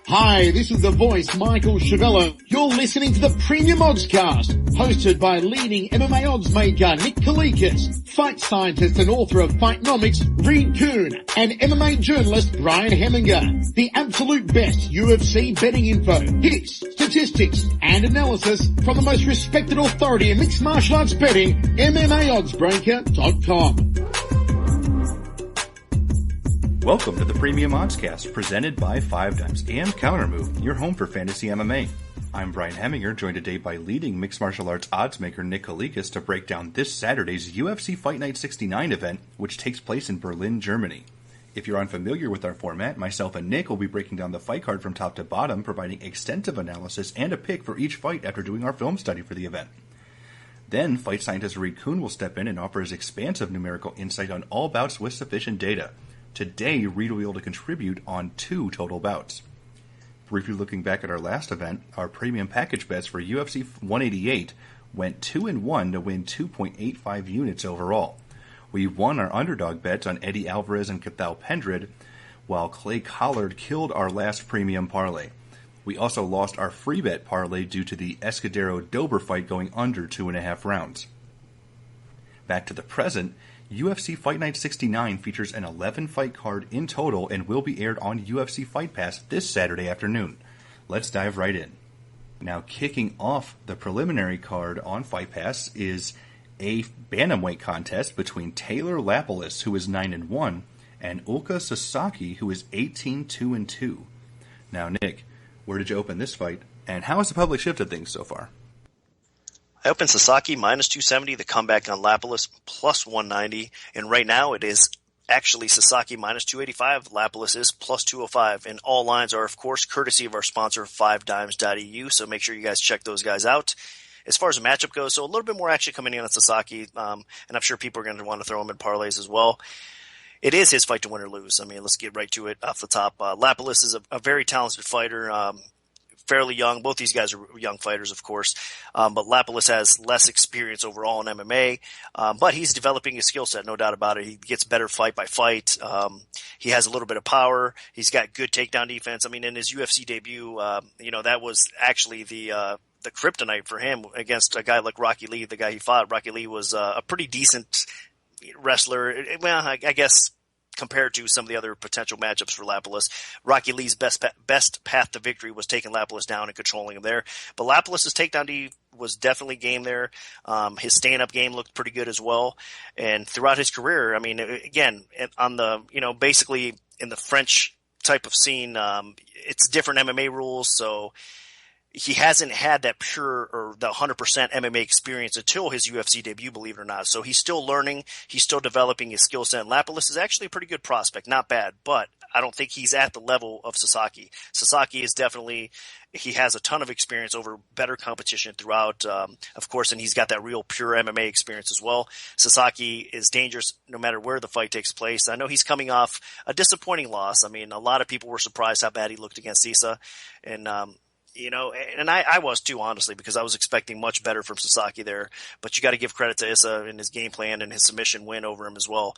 Hi, this is the voice, Michael Chavello. You're listening to the Premium Oddscast, hosted by leading MMA odds maker Nick Kalikas, fight scientist and author of Fightnomics Reed Kuhn, and MMA journalist Brian Heminger. The absolute best UFC betting info, hits, statistics, and analysis from the most respected authority in mixed martial arts betting, MMAoddsbreaker.com. Welcome to the Premium Oddscast, presented by 5 Dimes and Countermove, your home for fantasy MMA. I'm Brian Heminger, joined today by leading mixed martial arts odds maker Nick Kalikas to break down this Saturday's UFC Fight Night 69 event, which takes place in Berlin, Germany. If you're unfamiliar with our format, myself and Nick will be breaking down the fight card from top to bottom, providing extensive analysis and a pick for each fight after doing our film study for the event. Then, fight scientist Reed Kuhn will step in and offer his expansive numerical insight on all bouts with sufficient data. Today, Reed will be able to contribute on 2 total bouts. Briefly looking back at our last event, our premium package bets for UFC 188 went 2-1 to win 2.85 units overall. We won our underdog bets on Eddie Alvarez and Cathal Pendred, while Clay Collard killed our last premium parlay. We also lost our free bet parlay due to the Escudero-Dober fight going under 2.5 rounds. Back to the present, UFC Fight Night 69 features an 11-fight card in total and will be aired on UFC Fight Pass this Saturday afternoon. Let's dive right in. Now, kicking off the preliminary card on Fight Pass is a bantamweight contest between Taylor Lapilus, who is 9-1, and Ulka Sasaki, who is 18-2. Now, Nick, where did you open this fight, and how has the public shifted things so far? I opened Sasaki minus 270, the comeback on Lapilus plus 190, and right now it is actually Sasaki minus 285, Lapilus is plus 205, and all lines are, of course, courtesy of our sponsor, 5dimes.eu, so make sure you guys check those guys out. As far as the matchup goes, so a little bit more action coming in on Sasaki, and I'm sure people are going to want to throw him in parlays as well. It is his fight to win or lose. I mean, let's get right to it off the top. Lapilus is a very talented fighter, fairly young. Both these guys are young fighters, of course, but Lapilus has less experience overall in MMA, but he's developing his skill set, no doubt about it. He gets better fight by fight. He has a little bit of power. He's got good takedown defense. I mean, in his UFC debut, that was actually the kryptonite for him against a guy like Rocky Lee, the guy he fought. Rocky Lee was a pretty decent wrestler. Well, I guess compared to some of the other potential matchups for Lapilus, Rocky Lee's best path to victory was taking Lapilus down and controlling him there. But Lapilus's takedown D was definitely game there. His stand-up game looked pretty good as well. And throughout his career, I mean, again, on the, basically in the French type of scene, it's different MMA rules, so he hasn't had that pure or the 100% MMA experience until his UFC debut, believe it or not. So he's still learning. He's still developing his skill set. Lapilus is actually a pretty good prospect. Not bad, but I don't think he's at the level of Sasaki. Sasaki is definitely, he has a ton of experience over better competition throughout, of course, and he's got that real pure MMA experience as well. Sasaki is dangerous no matter where the fight takes place. I know he's coming off a disappointing loss. I mean, a lot of people were surprised how bad he looked against Issa, and and I was too, honestly, because I was expecting much better from Sasaki there. But you got to give credit to Issa and his game plan and his submission win over him as well.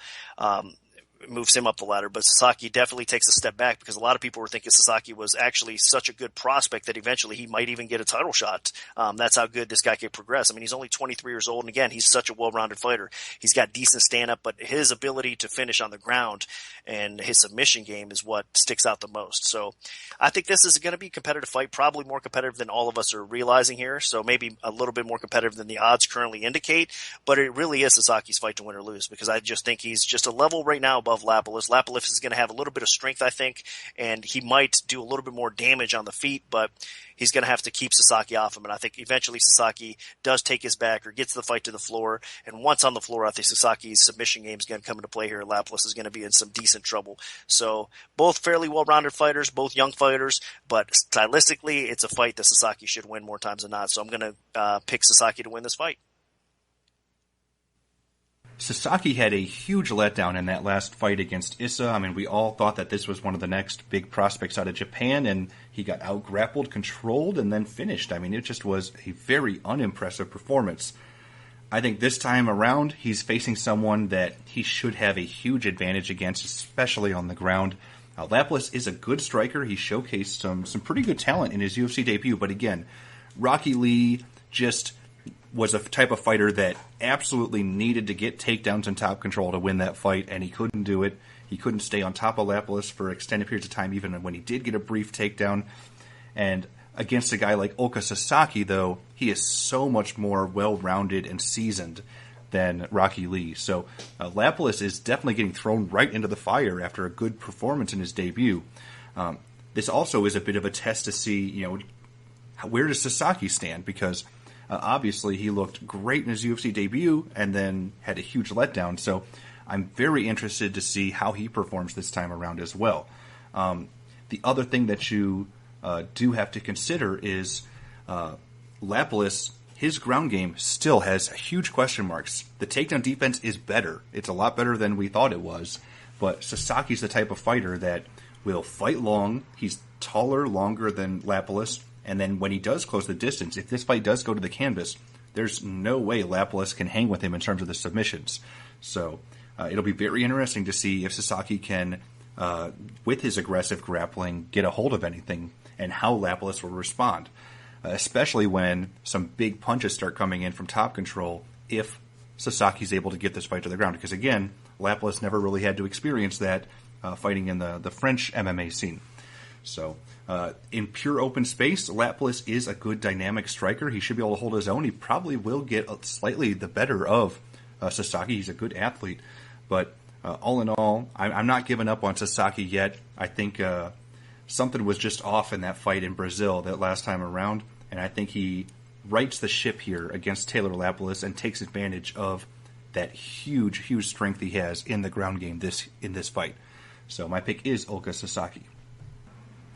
Moves him up the ladder, but Sasaki definitely takes a step back because a lot of people were thinking Sasaki was actually such a good prospect that eventually he might even get a title shot. That's how good this guy can progress. I mean, he's only 23 years old, and again, he's such a well-rounded fighter. He's got decent stand-up, but his ability to finish on the ground and his submission game is what sticks out the most. So I think this is going to be a competitive fight, probably more competitive than all of us are realizing here, so maybe a little bit more competitive than the odds currently indicate, but it really is Sasaki's fight to win or lose because I just think he's just a level right now above Lapilus. Lapilus is going to have a little bit of strength, I think, and he might do a little bit more damage on the feet, but he's going to have to keep Sasaki off him. And I think eventually Sasaki does take his back or gets the fight to the floor. And once on the floor, I think Sasaki's submission game is going to come into play here. Lapilus is going to be in some decent trouble. So both fairly well-rounded fighters, both young fighters, but stylistically, it's a fight that Sasaki should win more times than not. So I'm going to pick Sasaki to win this fight. Sasaki had a huge letdown in that last fight against Issa. I mean, we all thought that this was one of the next big prospects out of Japan, and he got out-grappled, controlled, and then finished. I mean, it just was a very unimpressive performance. I think this time around, he's facing someone that he should have a huge advantage against, especially on the ground. Lapilus is a good striker. He showcased some pretty good talent in his UFC debut, but again, Rocky Lee just was a type of fighter that absolutely needed to get takedowns and top control to win that fight, and he couldn't do it. He couldn't stay on top of Lapilus for extended periods of time, even when he did get a brief takedown. And against a guy like Oka Sasaki, though, he is so much more well-rounded and seasoned than Rocky Lee. So Lapilus is definitely getting thrown right into the fire after a good performance in his debut. This also is a bit of a test to see, where does Sasaki stand? Because obviously he looked great in his UFC debut and then had a huge letdown. So I'm very interested to see how he performs this time around as well. The other thing that you do have to consider is Lapilus, his ground game still has huge question marks. The takedown defense is better. It's a lot better than we thought it was. But Sasaki's the type of fighter that will fight long. He's taller, longer than Lapilus. And then when he does close the distance, if this fight does go to the canvas, there's no way Lapilus can hang with him in terms of the submissions. So it'll be very interesting to see if Sasaki can, with his aggressive grappling, get a hold of anything and how Lapilus will respond, especially when some big punches start coming in from top control if Sasaki's able to get this fight to the ground. Because again, Lapilus never really had to experience that fighting in the French MMA scene. So in pure open space, Lapilus is a good dynamic striker. He should be able to hold his own. He probably will get slightly the better of Sasaki. He's a good athlete. But all in all, I'm not giving up on Sasaki yet. I think something was just off in that fight in Brazil that last time around, and I think he rights the ship here against Taylor Lapilus and takes advantage of that huge strength he has in the ground game in this fight. So my pick is Oka Sasaki.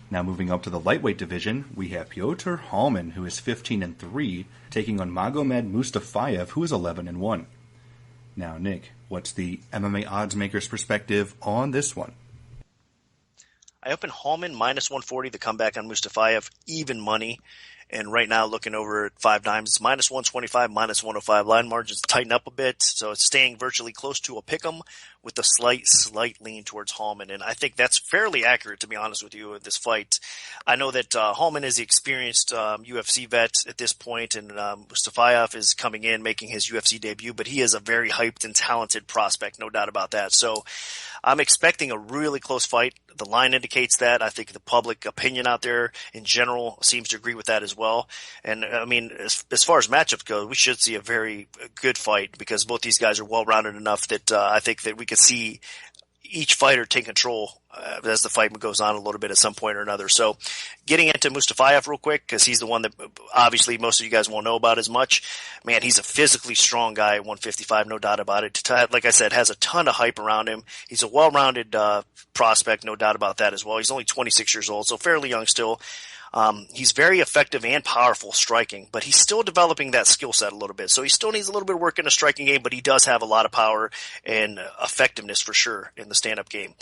Now moving up to the lightweight division, we have Piotr Hallman, who is 15-3, taking on Magomed Mustafayev, who is 11-1. Now, Nick, what's the MMA odds maker's perspective on this one? I opened Hallman minus 140, the comeback on Mustafayev, even money. And right now, looking over at 5 dimes, it's minus 125, minus 105. Line margins tighten up a bit, so it's staying virtually close to a pick'em with a slight lean towards Hallman. And I think that's fairly accurate, to be honest with you, in this fight. I know that Hallman is the experienced UFC vet at this point, and Mustafayev is coming in, making his UFC debut, but he is a very hyped and talented prospect, no doubt about that. So I'm expecting a really close fight. The line indicates that. I think the public opinion out there in general seems to agree with that as well. And I mean, as far as matchups go, we should see a very good fight because both these guys are well-rounded enough that I think that we could see each fighter take control as the fight goes on a little bit at some point or another. So getting into Mustafayev real quick, because he's the one that obviously most of you guys won't know about as much. Man, he's a physically strong guy at 155, no doubt about it. Like I said, has a ton of hype around him. He's a well-rounded prospect, no doubt about that as well. He's only 26 years old, so fairly young still. He's very effective and powerful striking, but he's still developing that skill set a little bit. So he still needs a little bit of work in the striking game, but he does have a lot of power and effectiveness for sure in the stand-up game.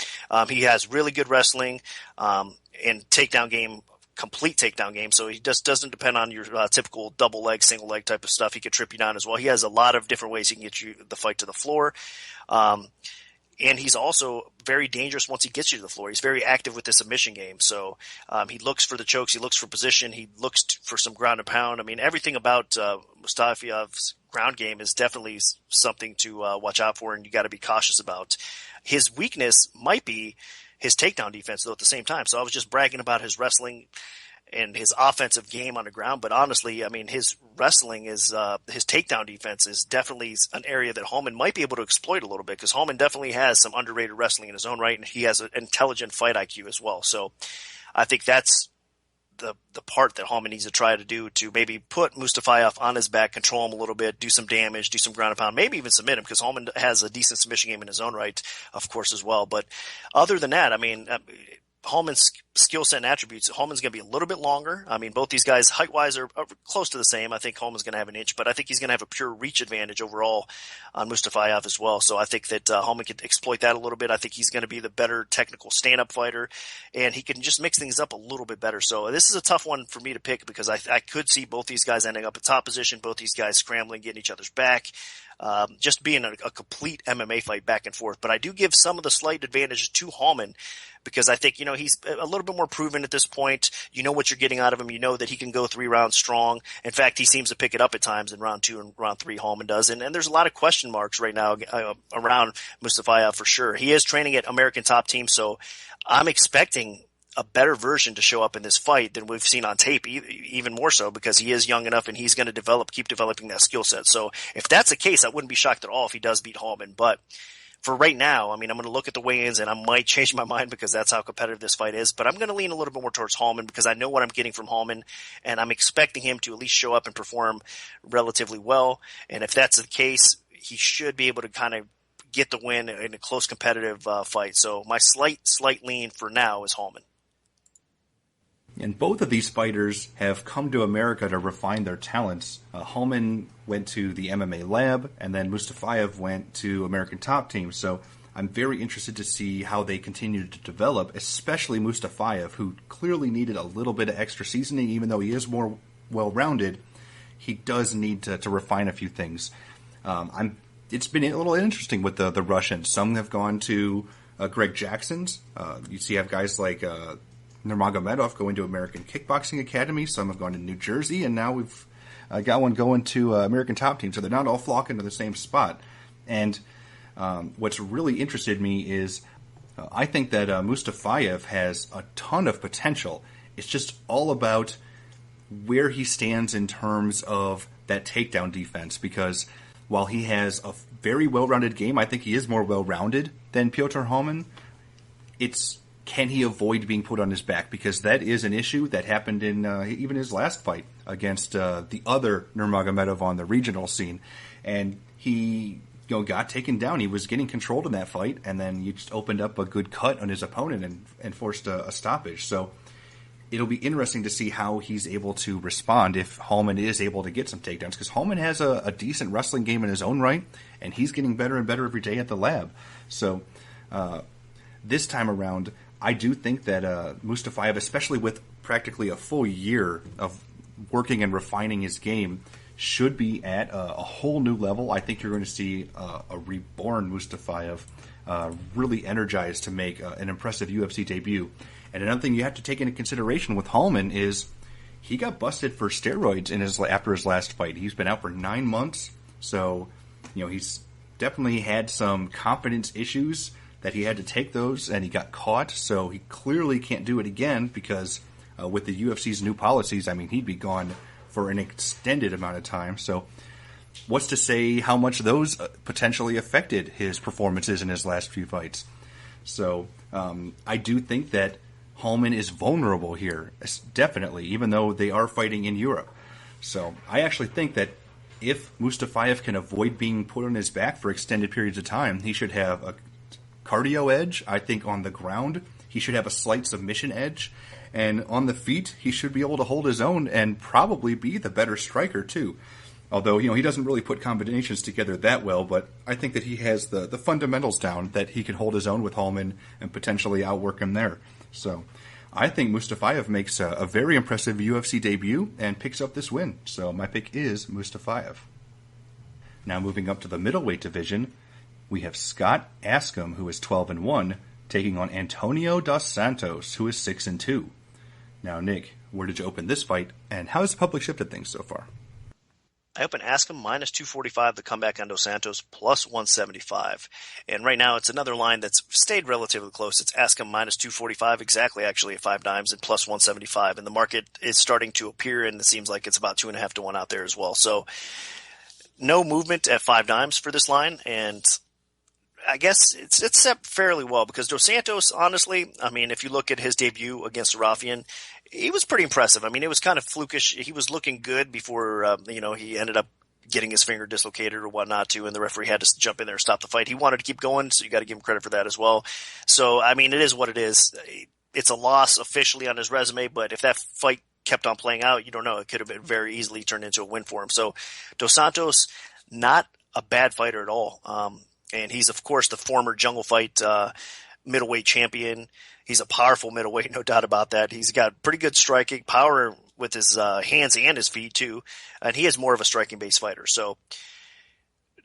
He has really good wrestling, and takedown game, complete takedown game. So he just doesn't depend on your typical double leg, single leg type of stuff. He could trip you down as well. He has a lot of different ways he can get you the fight to the floor. And he's also very dangerous once he gets you to the floor. He's very active with the submission game. So he looks for the chokes. He looks for position. He looks for some ground and pound. I mean, everything about Mustafayev's ground game is definitely something to watch out for, and you got to be cautious about. His weakness might be his takedown defense, though, at the same time. So I was just bragging about his wrestling and his offensive game on the ground. But honestly, I mean, his wrestling is, his takedown defense is definitely an area that Hallman might be able to exploit a little bit, because Hallman definitely has some underrated wrestling in his own right, and he has an intelligent fight IQ as well. So I think that's the part that Hallman needs to try to do to maybe put Mustafayev on his back, control him a little bit, do some damage, do some ground and pound, maybe even submit him, because Hallman has a decent submission game in his own right, of course, as well. But other than that, I mean, Hallman's skill set and attributes, Hallman's going to be a little bit longer. I mean, both these guys height-wise are close to the same. I think Hallman's going to have an inch, but I think he's going to have a pure reach advantage overall on Mustafayev as well. So I think that Hallman could exploit that a little bit. I think he's going to be the better technical stand-up fighter, and he can just mix things up a little bit better. So this is a tough one for me to pick, because I could see both these guys ending up at top position, both these guys scrambling, getting each other's back. Just being a complete MMA fight back and forth. But I do give some of the slight advantage to Hallman because I think, he's a little bit more proven at this point. You know what you're getting out of him. You know that he can go 3 rounds strong. In fact, he seems to pick it up at times in round 2 and round 3, Hallman does. And there's a lot of question marks right now around Mustafayev for sure. He is training at American Top Team, so I'm expecting a better version to show up in this fight than we've seen on tape, even more so because he is young enough and he's going to keep developing that skill set. So if that's the case, I wouldn't be shocked at all if he does beat Hallman. But for right now, I'm going to look at the weigh-ins and I might change my mind because that's how competitive this fight is. But I'm going to lean a little bit more towards Hallman because I know what I'm getting from Hallman and I'm expecting him to at least show up and perform relatively well. And if that's the case, he should be able to kind of get the win in a close competitive fight. So my slight lean for now is Hallman. And both of these fighters have come to America to refine their talents. Hallman went to the MMA lab, and then Mustafayev went to American Top Team. So I'm very interested to see how they continue to develop, especially Mustafayev, who clearly needed a little bit of extra seasoning. Even though he is more well-rounded, he does need to refine a few things. It's been a little interesting with the Russians. Some have gone to Greg Jackson's. You see, you have guys like Nurmagomedov going to American Kickboxing Academy. Some have gone to New Jersey, and now we've got one going to American Top Team. So they're not all flocking to the same spot. And what's really interested me is I think that Mustafayev has a ton of potential. It's just all about where he stands in terms of that takedown defense, because while he has a very well-rounded game, I think he is more well-rounded than Piotr Hallman. Can he avoid being put on his back? Because that is an issue that happened in even his last fight against the other Nurmagomedov on the regional scene. And he got taken down. He was getting controlled in that fight, and then you just opened up a good cut on his opponent and forced a stoppage. So it'll be interesting to see how he's able to respond if Hallman is able to get some takedowns, because Hallman has a decent wrestling game in his own right, and he's getting better and better every day at the lab. So this time around, I do think that Mustafayev, especially with practically a full year of working and refining his game, should be at a whole new level. I think you're going to see a reborn Mustafayev really energized to make an impressive UFC debut. And another thing you have to take into consideration with Hallman is he got busted for steroids after his last fight. He's been out for 9 months, so he's definitely had some confidence issues that he had to take those, and he got caught, so he clearly can't do it again because with the UFC's new policies, he'd be gone for an extended amount of time. So what's to say how much those potentially affected his performances in his last few fights? So I do think that Hallman is vulnerable here, definitely, even though they are fighting in Europe. So I actually think that if Mustafayev can avoid being put on his back for extended periods of time, he should have a cardio edge. I think on the ground, he should have a slight submission edge. And on the feet, he should be able to hold his own and probably be the better striker, too. Although, he doesn't really put combinations together that well, but I think that he has the fundamentals down, that he can hold his own with Hallman and potentially outwork him there. So I think Mustafayev makes a very impressive UFC debut and picks up this win. So my pick is Mustafayev. Now moving up to the middleweight division, we have Scott Askim, who is 12-1, taking on Antonio dos Santos, who is 6-2. Now, Nick, where did you open this fight, and how has the public shifted things so far? I open Askim minus 245, the comeback on Dos Santos plus 175. And right now it's another line that's stayed relatively close. It's Askim minus 245 exactly, actually, at 5 dimes and plus 175. And the market is starting to appear, and it seems like it's about 2.5 to 1 out there as well. So no movement at 5 dimes for this line, and I guess it's set fairly well because Dos Santos, honestly, if you look at his debut against Sarafian, he was pretty impressive. It was kind of flukish. He was looking good before, he ended up getting his finger dislocated or whatnot too, and the referee had to jump in there and stop the fight. He wanted to keep going, so you got to give him credit for that as well. So, it is what it is. It's a loss officially on his resume, but if that fight kept on playing out, you don't know. It could have been very easily turned into a win for him. So, Dos Santos, not a bad fighter at all. And he's, of course, the former Jungle Fight middleweight champion. He's a powerful middleweight, no doubt about that. He's got pretty good striking power with his hands and his feet, too. And he is more of a striking-based fighter. So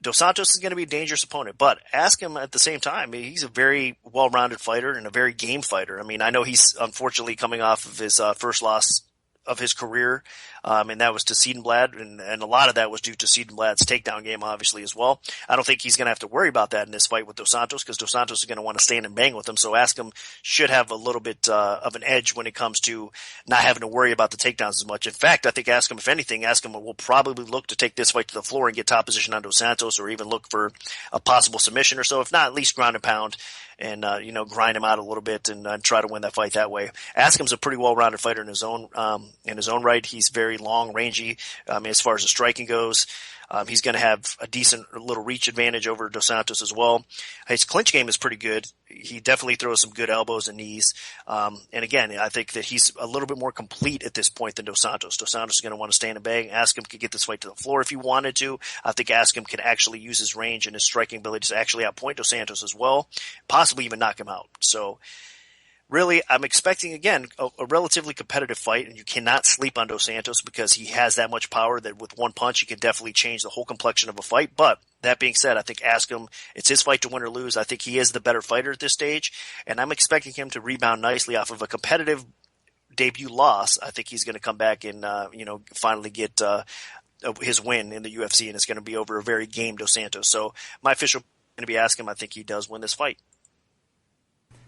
Dos Santos is going to be a dangerous opponent, but Askim at the same time, he's a very well-rounded fighter and a very game fighter. I mean, I know he's unfortunately coming off of his first loss of his career, and that was to Siedenblad, and a lot of that was due to Siedenblad's takedown game, obviously, as well. I don't think he's going to have to worry about that in this fight with Dos Santos, because Dos Santos is going to want to stand and bang with him, so Askim should have a little bit of an edge when it comes to not having to worry about the takedowns as much. In fact, I think Askim, if anything, Askim will probably look to take this fight to the floor and get top position on Dos Santos, or even look for a possible submission or so, if not at least ground and pound, and grind him out a little bit and try to win that fight that way. Askim's a pretty well-rounded fighter in his own right. He's very long, rangy as far as the striking goes. He's going to have a decent little reach advantage over Dos Santos as well. His clinch game is pretty good. He definitely throws some good elbows and knees. And again, I think that he's a little bit more complete at this point than Dos Santos. Dos Santos is going to want to stand and bang. Askim could get this fight to the floor if he wanted to. I think Askim could actually use his range and his striking ability to actually outpoint Dos Santos as well, possibly even knock him out. So really, I'm expecting, again, a relatively competitive fight, and you cannot sleep on Dos Santos because he has that much power that with one punch he can definitely change the whole complexion of a fight. But that being said, I think Askim, it's his fight to win or lose. I think he is the better fighter at this stage, and I'm expecting him to rebound nicely off of a competitive debut loss. I think he's going to come back and finally get his win in the UFC, and it's going to be over a very game Dos Santos. So my official going to be Askim. I think he does win this fight.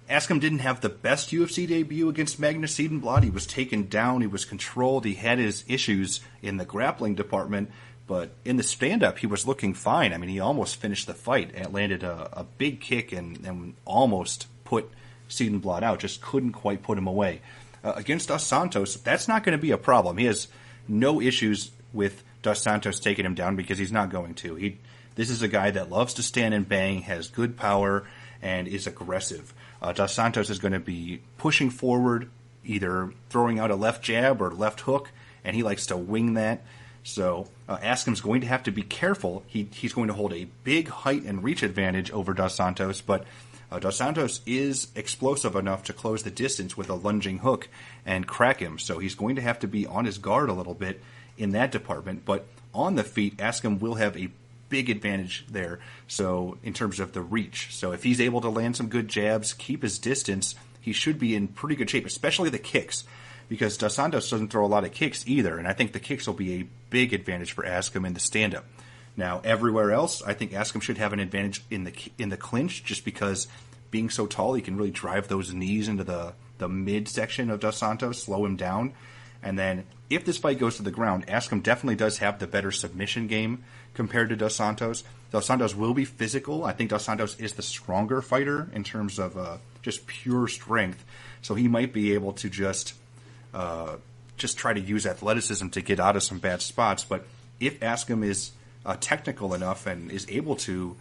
Askim didn't have the best UFC debut against Magnus Siedenblad. He was taken down. He was controlled. He had his issues in the grappling department. But in the stand-up, he was looking fine. I mean, he almost finished the fight and landed a big kick and almost put Siedenblad out. Just couldn't quite put him away. Against Dos Santos, that's not going to be a problem. He has no issues with Dos Santos taking him down because he's not going to. This is a guy that loves to stand and bang, has good power, and is aggressive. Dos Santos is going to be pushing forward, either throwing out a left jab or left hook, and he likes to wing that. So Askim's going to have to be careful. He's going to hold a big height and reach advantage over Dos Santos, but Dos Santos is explosive enough to close the distance with a lunging hook and crack him. So he's going to have to be on his guard a little bit in that department. But on the feet, Askim will have a big advantage there, so in terms of the reach. So if he's able to land some good jabs, keep his distance, he should be in pretty good shape, especially the kicks, because Dos Santos doesn't throw a lot of kicks either, and I think the kicks will be a big advantage for Askim in the stand-up. Now, everywhere else, I think Askim should have an advantage in the clinch, just because being so tall, he can really drive those knees into the midsection of Dos Santos, slow him down. And then if this fight goes to the ground, Askim definitely does have the better submission game compared to Dos Santos. Dos Santos will be physical. I think Dos Santos is the stronger fighter in terms of just pure strength. So he might be able to just try to use athleticism to get out of some bad spots. But if Askim is technical enough and is able to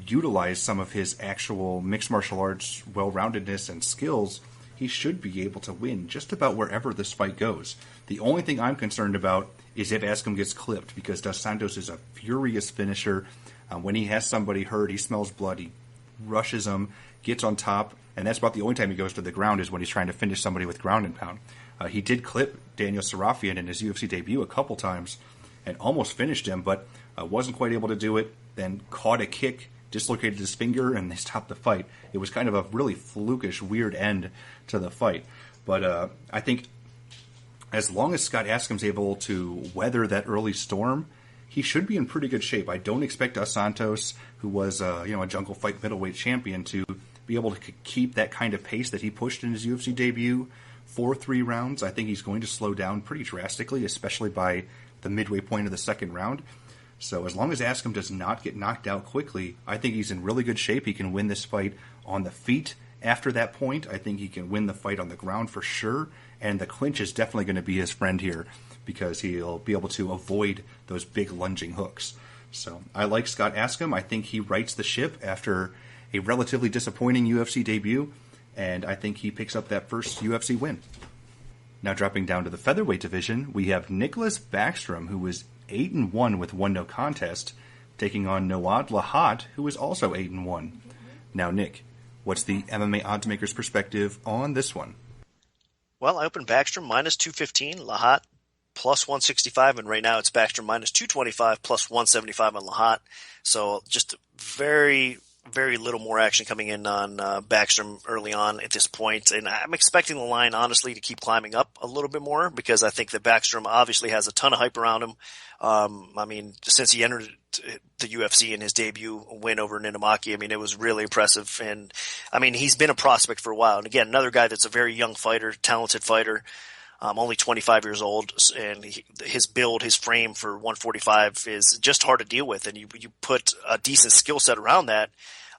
utilize some of his actual mixed martial arts well-roundedness and skills, he should be able to win just about wherever this fight goes. The only thing I'm concerned about is if Askim gets clipped, because Dos Santos is a furious finisher. When he has somebody hurt, he smells blood, he rushes them, gets on top, and that's about the only time he goes to the ground is when he's trying to finish somebody with ground and pound. He did clip Daniel Sarafian in his UFC debut a couple times and almost finished him, but wasn't quite able to do it, then caught a kick, dislocated his finger, and they stopped the fight. It was kind of a really flukish, weird end to the fight. But I think as long as Scott Askim's able to weather that early storm, he should be in pretty good shape. I don't expect Dos Santos, who was a Jungle Fight middleweight champion, to be able to keep that kind of pace that he pushed in his UFC debut for 3 rounds. I think he's going to slow down pretty drastically, especially by the midway point of the second round. So as long as Askim does not get knocked out quickly, I think he's in really good shape. He can win this fight on the feet. After that point, I think he can win the fight on the ground for sure, and the clinch is definitely going to be his friend here because he'll be able to avoid those big lunging hooks. So I like Scott Askim. I think he rights the ship after a relatively disappointing UFC debut, and I think he picks up that first UFC win. Now dropping down to the featherweight division, we have Nicklas Backstrom, who was 8-1 with 1 no contest, taking on Noad Lahat, who is also 8-1. Now, Nick, what's the MMA oddsmaker's perspective on this one? Well, I opened Backstrom minus 215, Lahat plus 165, and right now it's Backstrom minus 225, plus 175 on Lahat. So just very, very little more action coming in on Backstrom early on at this point. And I'm expecting the line, honestly, to keep climbing up a little bit more, because I think that Backstrom obviously has a ton of hype around him. I mean, since he entered the UFC in his debut win over Ninamaki, I mean, it was really impressive. And I mean, he's been a prospect for a while. And again, another guy that's a very young fighter, talented fighter. Only 25 years old, and his build, his frame for 145 is just hard to deal with. And you put a decent skill set around that,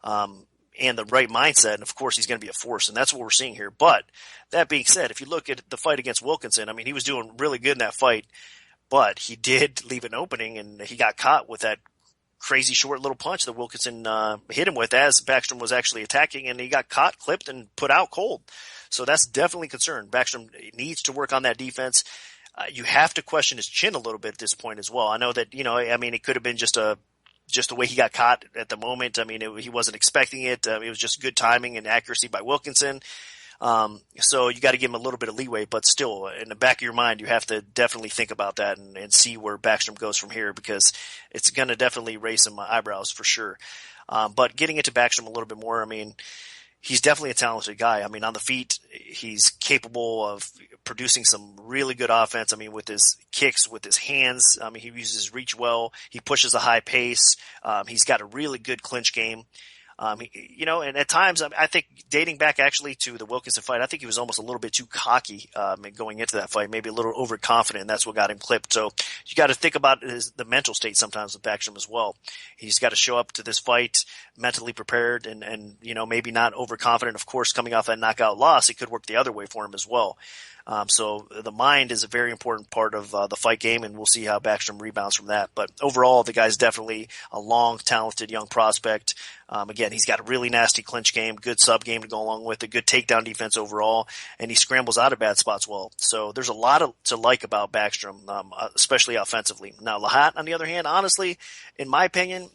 and the right mindset, and of course he's going to be a force, and that's what we're seeing here. But that being said, if you look at the fight against Wilkinson, I mean, he was doing really good in that fight, but he did leave an opening, and he got caught with that crazy short little punch that Wilkinson hit him with as Backstrom was actually attacking, and he got caught, clipped, and put out cold. So that's definitely a concern. Backstrom needs to work on that defense. You have to question his chin a little bit at this point as well. I know that, I mean, it could have been just the way he got caught at the moment. I mean, he wasn't expecting it. It was just good timing and accuracy by Wilkinson. So you got to give him a little bit of leeway, but still, in the back of your mind, you have to definitely think about that and see where Backstrom goes from here, because it's going to definitely raise some eyebrows for sure. But getting into Backstrom a little bit more, I mean, he's definitely a talented guy. I mean, on the feet, he's capable of producing some really good offense. I mean, with his kicks, with his hands, I mean, he uses his reach well. He pushes a high pace. He's got a really good clinch game. And at times, I think dating back actually to the Wilkinson fight, I think he was almost a little bit too cocky going into that fight, maybe a little overconfident, and that's what got him clipped. So you got to think about the mental state sometimes with Backstrom as well. He's got to show up to this fight mentally prepared and maybe not overconfident. Of course, coming off that knockout loss, it could work the other way for him as well. So the mind is a very important part of the fight game, and we'll see how Backstrom rebounds from that. But overall, the guy's definitely a long, talented young prospect. Again, he's got a really nasty clinch game, good sub game to go along with it, good takedown defense overall, and he scrambles out of bad spots well. So there's a lot to like about Backstrom, especially offensively. Now, Lahat, on the other hand, honestly, in my opinion,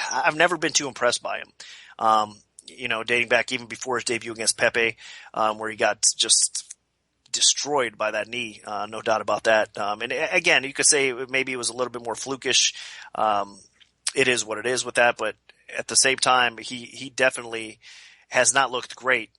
I've never been too impressed by him. Dating back even before his debut against Pepe, where he got just destroyed by that knee, no doubt about that. And again, you could say maybe it was a little bit more flukish. It is what it is with that, but at the same time, he definitely has not looked great,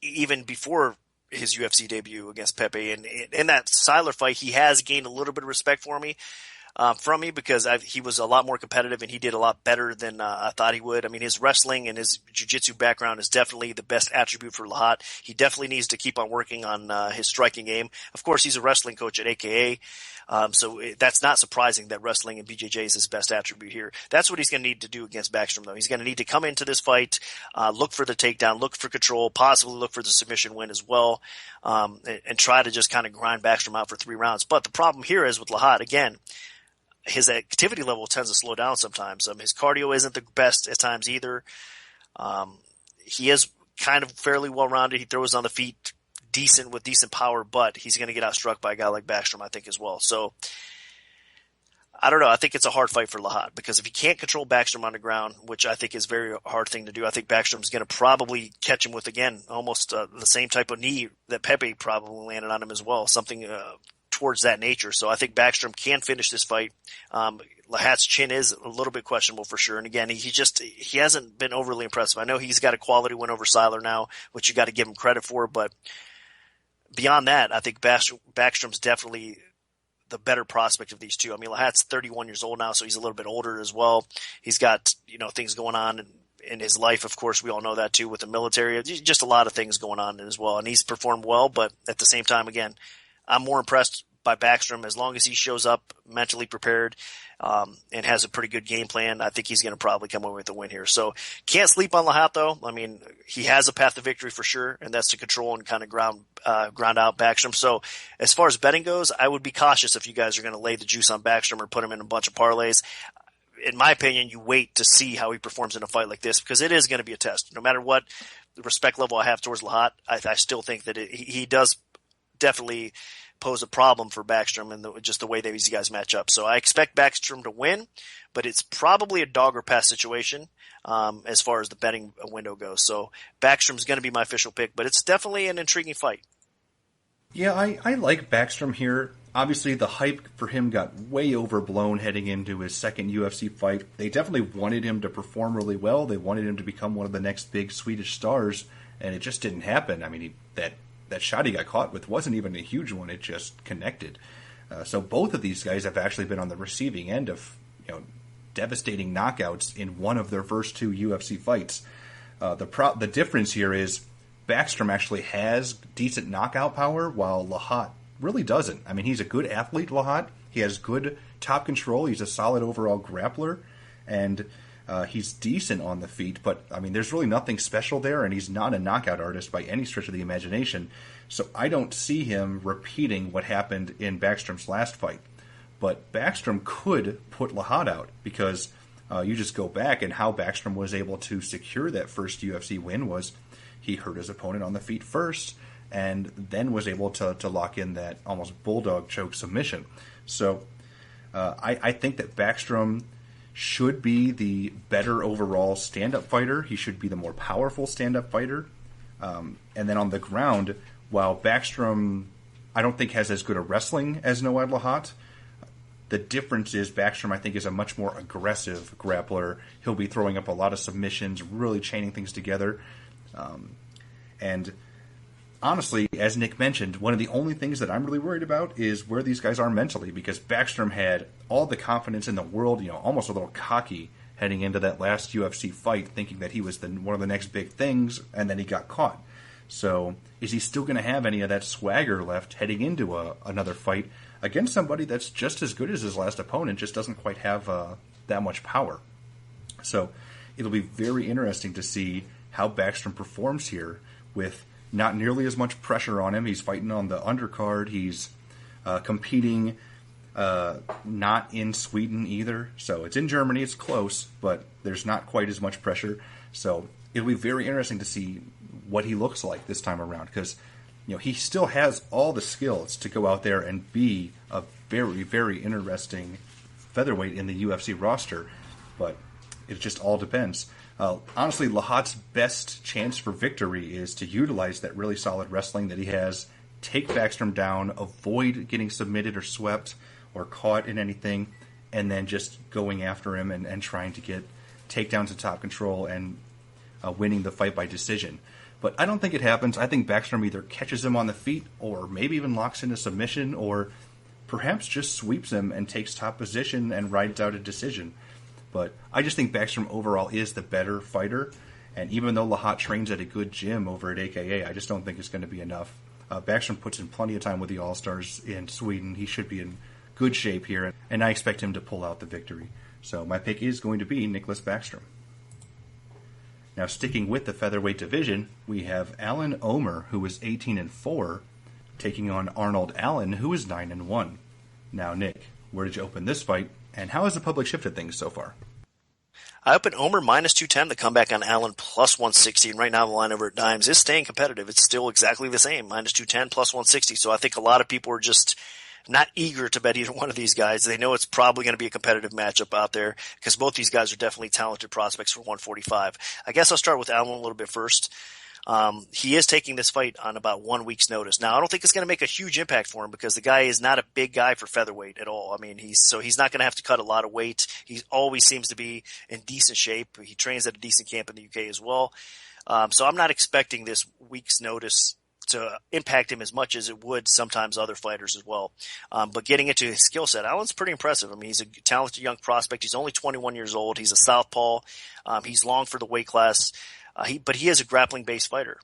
even before his UFC debut against Pepe. And in that Siler fight, he has gained a little bit of respect from me because he was a lot more competitive and he did a lot better than I thought he would. I mean, his wrestling and his jiu-jitsu background is definitely the best attribute for Lahat. He definitely needs to keep on working on his striking game. Of course, he's a wrestling coach at AKA, so that's not surprising that wrestling and BJJ is his best attribute here. That's what he's going to need to do against Backstrom, though. He's going to need to come into this fight, look for the takedown, look for control, possibly look for the submission win as well, and try to just kind of grind Backstrom out for 3 rounds. But the problem here is with Lahat, again, his activity level tends to slow down sometimes. His cardio isn't the best at times either. He is kind of fairly well-rounded. He throws on the feet decent with decent power, but he's going to get outstruck by a guy like Backstrom, I think, as well. So I don't know. I think it's a hard fight for Lahat because if he can't control Backstrom on the ground, which I think is a very hard thing to do, I think Backstrom's going to probably catch him with, again, almost the same type of knee that Pepe probably landed on him as well, something towards that nature. So I think Backstrom can finish this fight. Lahat's chin is a little bit questionable for sure. And again, he hasn't been overly impressive. I know he's got a quality win over Siler now, which you got to give him credit for. But beyond that, I think Backstrom's definitely the better prospect of these two. I mean, Lahat's 31 years old now, so he's a little bit older as well. He's got, things going on in his life. Of course, we all know that too with the military, just a lot of things going on as well. And he's performed well, but at the same time, again, I'm more impressed by Backstrom as long as he shows up mentally prepared and has a pretty good game plan. I think he's going to probably come away with a win here. So can't sleep on Lahat though. I mean, he has a path to victory for sure, and that's to control and kind of ground out Backstrom. So as far as betting goes, I would be cautious if you guys are going to lay the juice on Backstrom or put him in a bunch of parlays. In my opinion, you wait to see how he performs in a fight like this because it is going to be a test. No matter what the respect level I have towards Lahat, I still think that he does definitely pose a problem for Backstrom and just the way that these guys match up. So I expect Backstrom to win, but it's probably a dog or pass situation as far as the betting window goes. So Backstrom's going to be my official pick, but it's definitely an intriguing fight. Yeah, I like Backstrom here. Obviously, the hype for him got way overblown heading into his second UFC fight. They definitely wanted him to perform really well. They wanted him to become one of the next big Swedish stars, and it just didn't happen. I mean, that shot he got caught with wasn't even a huge one. It just connected. So both of these guys have actually been on the receiving end of devastating knockouts in one of their first two UFC fights. The difference here is Backstrom actually has decent knockout power, while Lahat really doesn't. I mean, he's a good athlete, Lahat. He has good top control. He's a solid overall grappler, and he's decent on the feet. But, I mean, there's really nothing special there, and he's not a knockout artist by any stretch of the imagination. So I don't see him repeating what happened in Backstrom's last fight. But Backstrom could put Lahat out, because you just go back, and how Backstrom was able to secure that first UFC win was he hurt his opponent on the feet first, and then was able to lock in that almost bulldog choke submission. So I think that Backstrom should be the better overall stand-up fighter. He should be the more powerful stand-up fighter. And then on the ground, while Backstrom I don't think has as good a wrestling as Noad Lahat, the difference is Backstrom, I think, is a much more aggressive grappler. He'll be throwing up a lot of submissions, really chaining things together. And honestly, as Nick mentioned, one of the only things that I'm really worried about is where these guys are mentally, because Backstrom had all the confidence in the world, almost a little cocky heading into that last UFC fight, thinking that he was one of the next big things, and then he got caught. So is he still going to have any of that swagger left heading into another fight against somebody that's just as good as his last opponent, just doesn't quite have that much power? So it'll be very interesting to see how Backstrom performs here with not nearly as much pressure on him. He's fighting on the undercard. He's competing not in Sweden either. So it's in Germany. It's close, but there's not quite as much pressure. So it'll be very interesting to see what he looks like this time around, because he still has all the skills to go out there and be a very, very interesting featherweight in the UFC roster, but it just all depends. Honestly, Lahat's best chance for victory is to utilize that really solid wrestling that he has, take Backstrom down, avoid getting submitted or swept or caught in anything, and then just going after him and trying to get takedowns to top control and winning the fight by decision. But I don't think it happens. I think Backstrom either catches him on the feet or maybe even locks in a submission, or perhaps just sweeps him and takes top position and rides out a decision. But I just think Backstrom overall is the better fighter. And even though Lahat trains at a good gym over at AKA, I just don't think it's going to be enough. Backstrom puts in plenty of time with the All-Stars in Sweden. He should be in good shape here, and I expect him to pull out the victory. So my pick is going to be Nicklas Backstrom. Now, sticking with the featherweight division, we have Alan Omer, who is 18-4, taking on Arnold Allen, who is 9-1. Now, Nick, where did you open this fight, and how has the public shifted things so far? I opened Omer minus 210, the comeback on Allen plus 160, and right now the line over at Dimes is staying competitive. It's still exactly the same, minus 210 plus 160. So I think a lot of people are just not eager to bet either one of these guys. They know it's probably going to be a competitive matchup out there because both these guys are definitely talented prospects for 145. I guess I'll start with Allen a little bit first. He is taking this fight on about 1 week's notice. Now, I don't think it's going to make a huge impact for him because the guy is not a big guy for featherweight at all. I mean, he's not going to have to cut a lot of weight. He always seems to be in decent shape. He trains at a decent camp in the UK as well. So I'm not expecting this week's notice to impact him as much as it would sometimes other fighters as well. But getting into his skill set, Allen's pretty impressive. I mean, he's a talented young prospect. He's only 21 years old. He's a southpaw. He's long for the weight class. But he is a grappling-based fighter.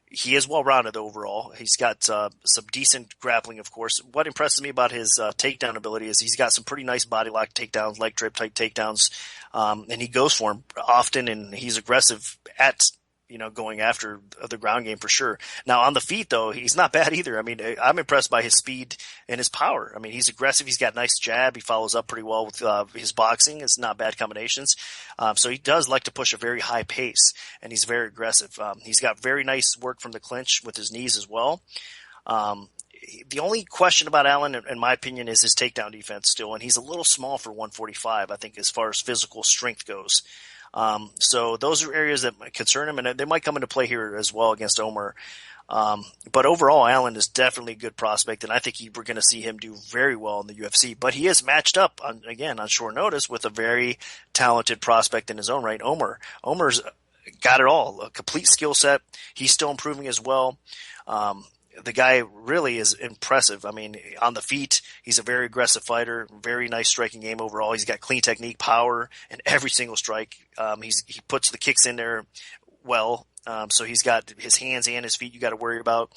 He is well-rounded overall. He's got some decent grappling, of course. What impresses me about his takedown ability is he's got some pretty nice body lock takedowns, leg drape type takedowns, and he goes for him often, and he's aggressive at going after the ground game for sure. Now on the feet though, he's not bad either. I mean, I'm impressed by his speed and his power. I mean, he's aggressive. He's got nice jab. He follows up pretty well with his boxing. It's not bad combinations. So he does like to push a very high pace, and he's very aggressive. He's got very nice work from the clinch with his knees as well. The only question about Allen, in my opinion, is his takedown defense still, and he's a little small for 145, I think, as far as physical strength goes. So those are areas that concern him, and they might come into play here as well against Omer. But overall, Allen is definitely a good prospect, and I think we're going to see him do very well in the UFC. But he is matched up, on short notice with a very talented prospect in his own right, Omer. Omer's got it all, a complete skill set. He's still improving as well. The guy really is impressive. I mean, on the feet, he's a very aggressive fighter, very nice striking game overall. He's got clean technique, power, and every single strike. He puts the kicks in there well. So he's got his hands and his feet you got to worry about.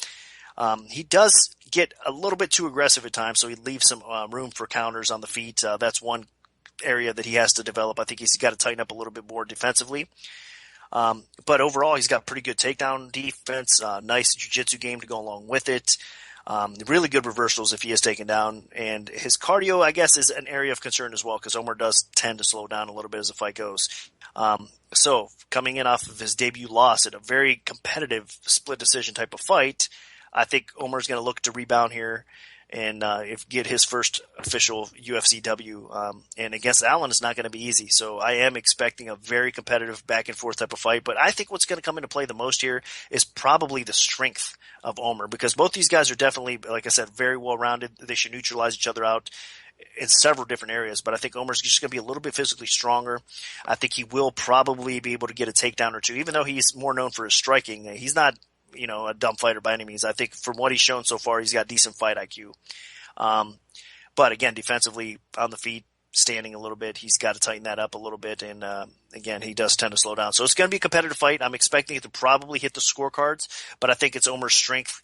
He does get a little bit too aggressive at times, so he leaves some room for counters on the feet. That's one area that he has to develop. I think he's got to tighten up a little bit more defensively. But overall, he's got pretty good takedown defense, nice jiu-jitsu game to go along with it. Really good reversals if he is taken down. And his cardio, I guess, is an area of concern as well, because Omer does tend to slow down a little bit as the fight goes. So coming in off of his debut loss at a very competitive split decision type of fight, I think Omer's going to look to rebound here and get his first official UFC W. And against Allen, it's not going to be easy. So I am expecting a very competitive back and forth type of fight. But I think what's going to come into play the most here is probably the strength of Omer, because both these guys are definitely, like I said, very well rounded. They should neutralize each other out in several different areas, but I think Omer's just going to be a little bit physically stronger. I think he will probably be able to get a takedown or two, even though he's more known for his striking. He's not, a dumb fighter by any means. I think from what he's shown so far, he's got decent fight IQ. But again, defensively on the feet, standing a little bit, he's got to tighten that up a little bit. And again, he does tend to slow down. So it's going to be a competitive fight. I'm expecting it to probably hit the scorecards, but I think it's Omer's strength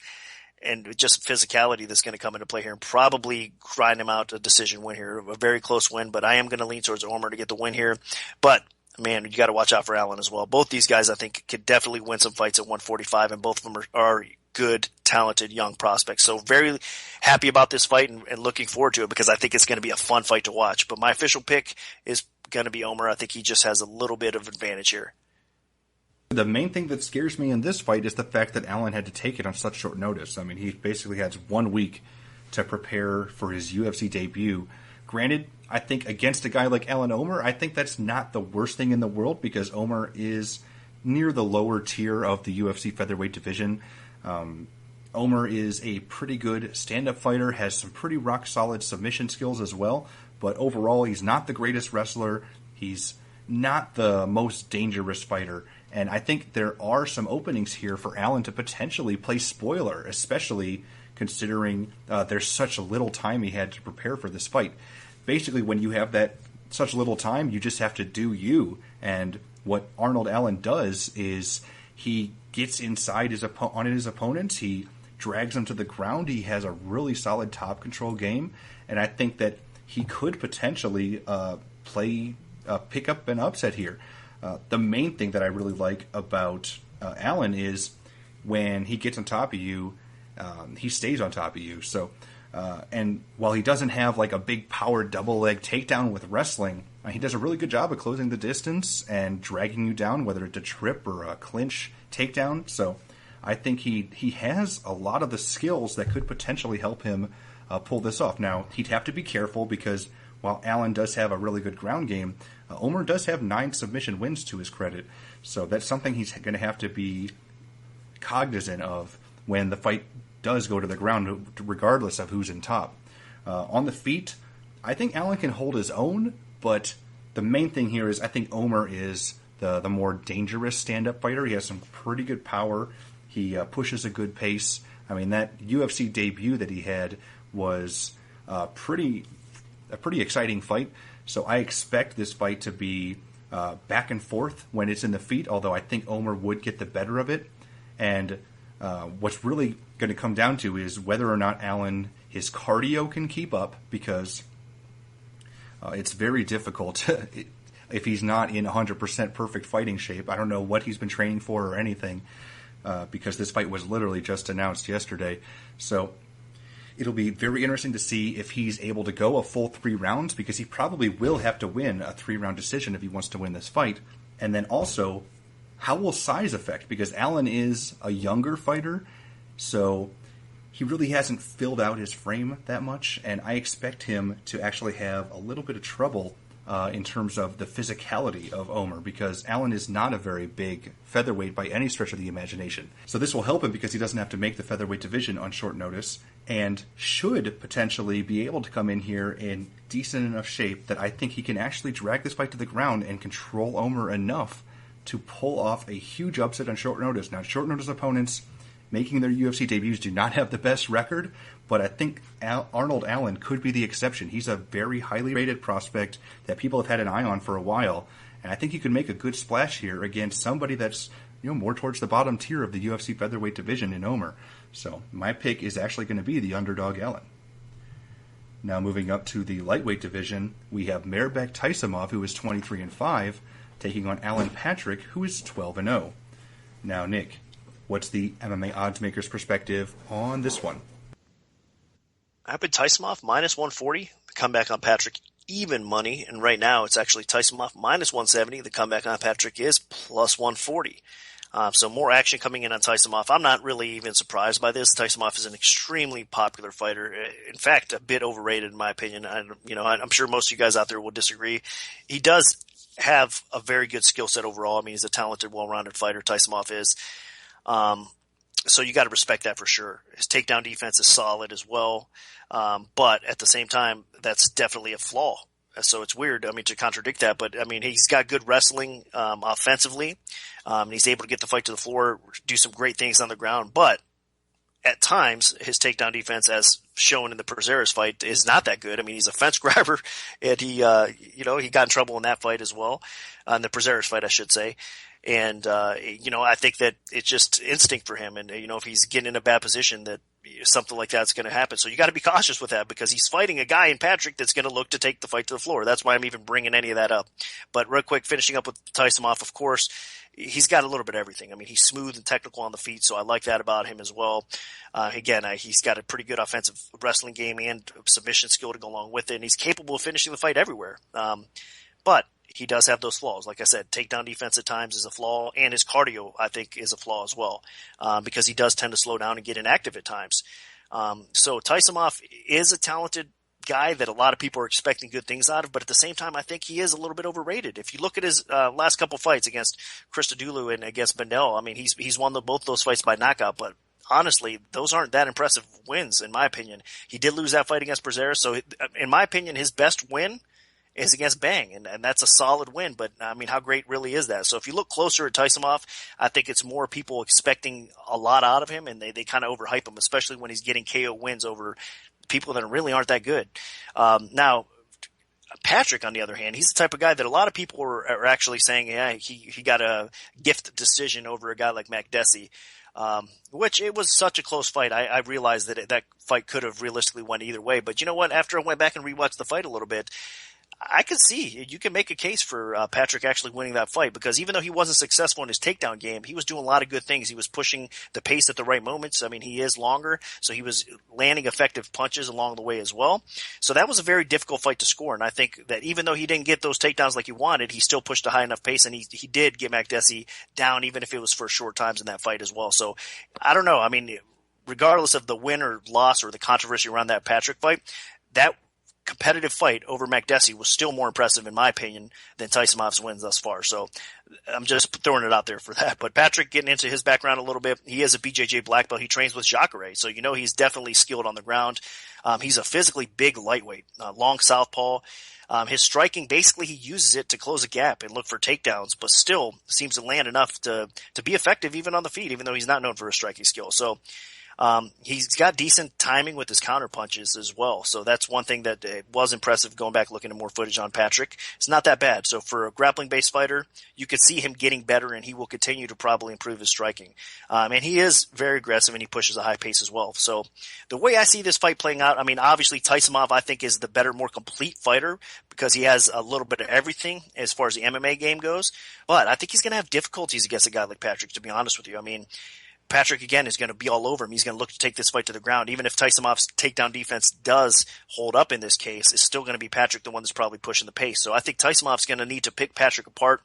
and just physicality that's going to come into play here and probably grind him out a decision win here, a very close win. But I am going to lean towards Omer to get the win here. But man, you got to watch out for Allen as well. Both these guys, I think, could definitely win some fights at 145, and both of them are good, talented, young prospects. So very happy about this fight and looking forward to it, because I think it's going to be a fun fight to watch. But my official pick is going to be Omer. I think he just has a little bit of advantage here. The main thing that scares me in this fight is the fact that Allen had to take it on such short notice. I mean, he basically has 1 week to prepare for his UFC debut. Granted, I think against a guy like Allen Omer, I think that's not the worst thing in the world, because Omer is near the lower tier of the UFC featherweight division. Omer is a pretty good stand-up fighter, has some pretty rock-solid submission skills as well, but overall he's not the greatest wrestler. He's not the most dangerous fighter. And I think there are some openings here for Allen to potentially play spoiler, especially considering there's such a little time he had to prepare for this fight. Basically, when you have that such little time, you just have to do you. And what Arnold Allen does is he gets inside his opponents. He drags them to the ground. He has a really solid top control game. And I think that he could potentially pick up an upset here. The main thing that I really like about Allen is when he gets on top of you, he stays on top of you. So, and while he doesn't have like a big power double leg takedown with wrestling, he does a really good job of closing the distance and dragging you down, whether it's a trip or a clinch takedown. So I think he has a lot of the skills that could potentially help him pull this off. Now, he'd have to be careful, because while Allen does have a really good ground game, Omer does have 9 submission wins to his credit. So that's something he's going to have to be cognizant of when the fight does go to the ground, regardless of who's in top. On the feet, I think Allen can hold his own, but the main thing here is I think Omer is the more dangerous stand-up fighter. He has some pretty good power. He pushes a good pace. I mean, that UFC debut that he had was a pretty exciting fight. So I expect this fight to be back and forth when it's in the feet, although I think Omer would get the better of it. And what's really going to come down to is whether or not Allen, his cardio can keep up, because it's very difficult if he's not in 100% perfect fighting shape. I don't know what he's been training for or anything, because this fight was literally just announced yesterday. So it'll be very interesting to see if he's able to go a full 3 rounds, because he probably will have to win a 3-round decision if he wants to win this fight. And then also, how will size affect? Because Allen is a younger fighter, so he really hasn't filled out his frame that much, and I expect him to actually have a little bit of trouble in terms of the physicality of Omer, because Allen is not a very big featherweight by any stretch of the imagination. So this will help him because he doesn't have to make the featherweight division on short notice, and should potentially be able to come in here in decent enough shape that I think he can actually drag this fight to the ground and control Omer enough to pull off a huge upset on short notice. Now, short notice opponents making their UFC debuts do not have the best record, but I think Arnold Allen could be the exception. He's a very highly rated prospect that people have had an eye on for a while, and I think he could make a good splash here against somebody that's more towards the bottom tier of the UFC featherweight division in Omer. So my pick is actually going to be the underdog Allen. Now moving up to the lightweight division, we have Mairbek Taisimov, who is 23-5, taking on Alan Patrick, who is 12-0. Now, Nick, what's the MMA oddsmaker's perspective on this one? I've been Taisimov minus 140. The comeback on Patrick even money, and right now it's actually Taisimov minus 170. The comeback on Patrick is plus 140. So more action coming in on Taisimov. I'm not really even surprised by this. Taisimov is an extremely popular fighter. In fact, a bit overrated in my opinion. I'm sure most of you guys out there will disagree. He does have a very good skill set overall. I mean, he's a talented, well-rounded fighter. Taisimov is. So you got to respect that for sure. His takedown defense is solid as well. But at the same time, that's definitely a flaw. So it's weird, to contradict that, but he's got good wrestling, offensively. He's able to get the fight to the floor, do some great things on the ground, but at times his takedown defense, as shown in the Prazeres fight, is not that good. He's a fence grabber, and he got in trouble in that fight as well, in the Prazeres fight, I should say. And, I think that it's just instinct for him. And, if he's getting in a bad position, that something like that's going to happen. So you got to be cautious with that, because he's fighting a guy in Patrick that's going to look to take the fight to the floor. That's why I'm even bringing any of that up. But real quick, finishing up with Taisimov, of course, he's got a little bit of everything. He's smooth and technical on the feet, so I like that about him as well. He's got a pretty good offensive wrestling game and submission skill to go along with it, and he's capable of finishing the fight everywhere. But he does have those flaws. Like I said, takedown defense at times is a flaw, and his cardio, I think, is a flaw as well, because he does tend to slow down and get inactive at times. So Taisimov is a talented guy that a lot of people are expecting good things out of, but at the same time, I think he is a little bit overrated. If you look at his last couple fights against Christodoulou and against Benel, he's won both those fights by knockout, but honestly, those aren't that impressive wins, in my opinion. He did lose that fight against Prazeres, so in my opinion, his best win is against Bang, and that's a solid win, but how great really is that? So if you look closer at Taisimov, I think it's more people expecting a lot out of him, and they kind of overhype him, especially when he's getting KO wins over people that really aren't that good. Now, Patrick, on the other hand, he's the type of guy that a lot of people are actually saying, yeah, he got a gift decision over a guy like Makdessi. Which it was such a close fight. I realized that fight could have realistically went either way, but you know what? After I went back and rewatched the fight a little bit, I could see you can make a case for Patrick actually winning that fight, because even though he wasn't successful in his takedown game, he was doing a lot of good things. He was pushing the pace at the right moments. He is longer, so he was landing effective punches along the way as well. So that was a very difficult fight to score, and I think that even though he didn't get those takedowns like he wanted, he still pushed a high enough pace, and he did get Makdessi down, even if it was for short times in that fight as well. So I don't know. Regardless of the win or loss or the controversy around that Patrick fight, that competitive fight over Makdessi was still more impressive, in my opinion, than Taisimov's wins thus far. So I'm just throwing it out there for that. But Patrick, getting into his background a little bit, he is a BJJ black belt. He trains with Jacare, so he's definitely skilled on the ground. He's a physically big lightweight, long southpaw. His striking, basically he uses it to close a gap and look for takedowns, but still seems to land enough to be effective even on the feet, even though he's not known for his striking skill. So he's got decent timing with his counter punches as well. So that's one thing that was impressive going back looking at more footage on Patrick. It's not that bad. So for a grappling based fighter, you could see him getting better, and he will continue to probably improve his striking. And he is very aggressive, and he pushes a high pace as well. So the way I see this fight playing out, obviously Taisimov I think is the better, more complete fighter, because he has a little bit of everything as far as the MMA game goes. But I think he's going to have difficulties against a guy like Patrick, to be honest with you. Patrick, again, is going to be all over him. He's going to look to take this fight to the ground. Even if Taisimov's takedown defense does hold up in this case, it's still going to be Patrick the one that's probably pushing the pace. So I think Taisimov's going to need to pick Patrick apart.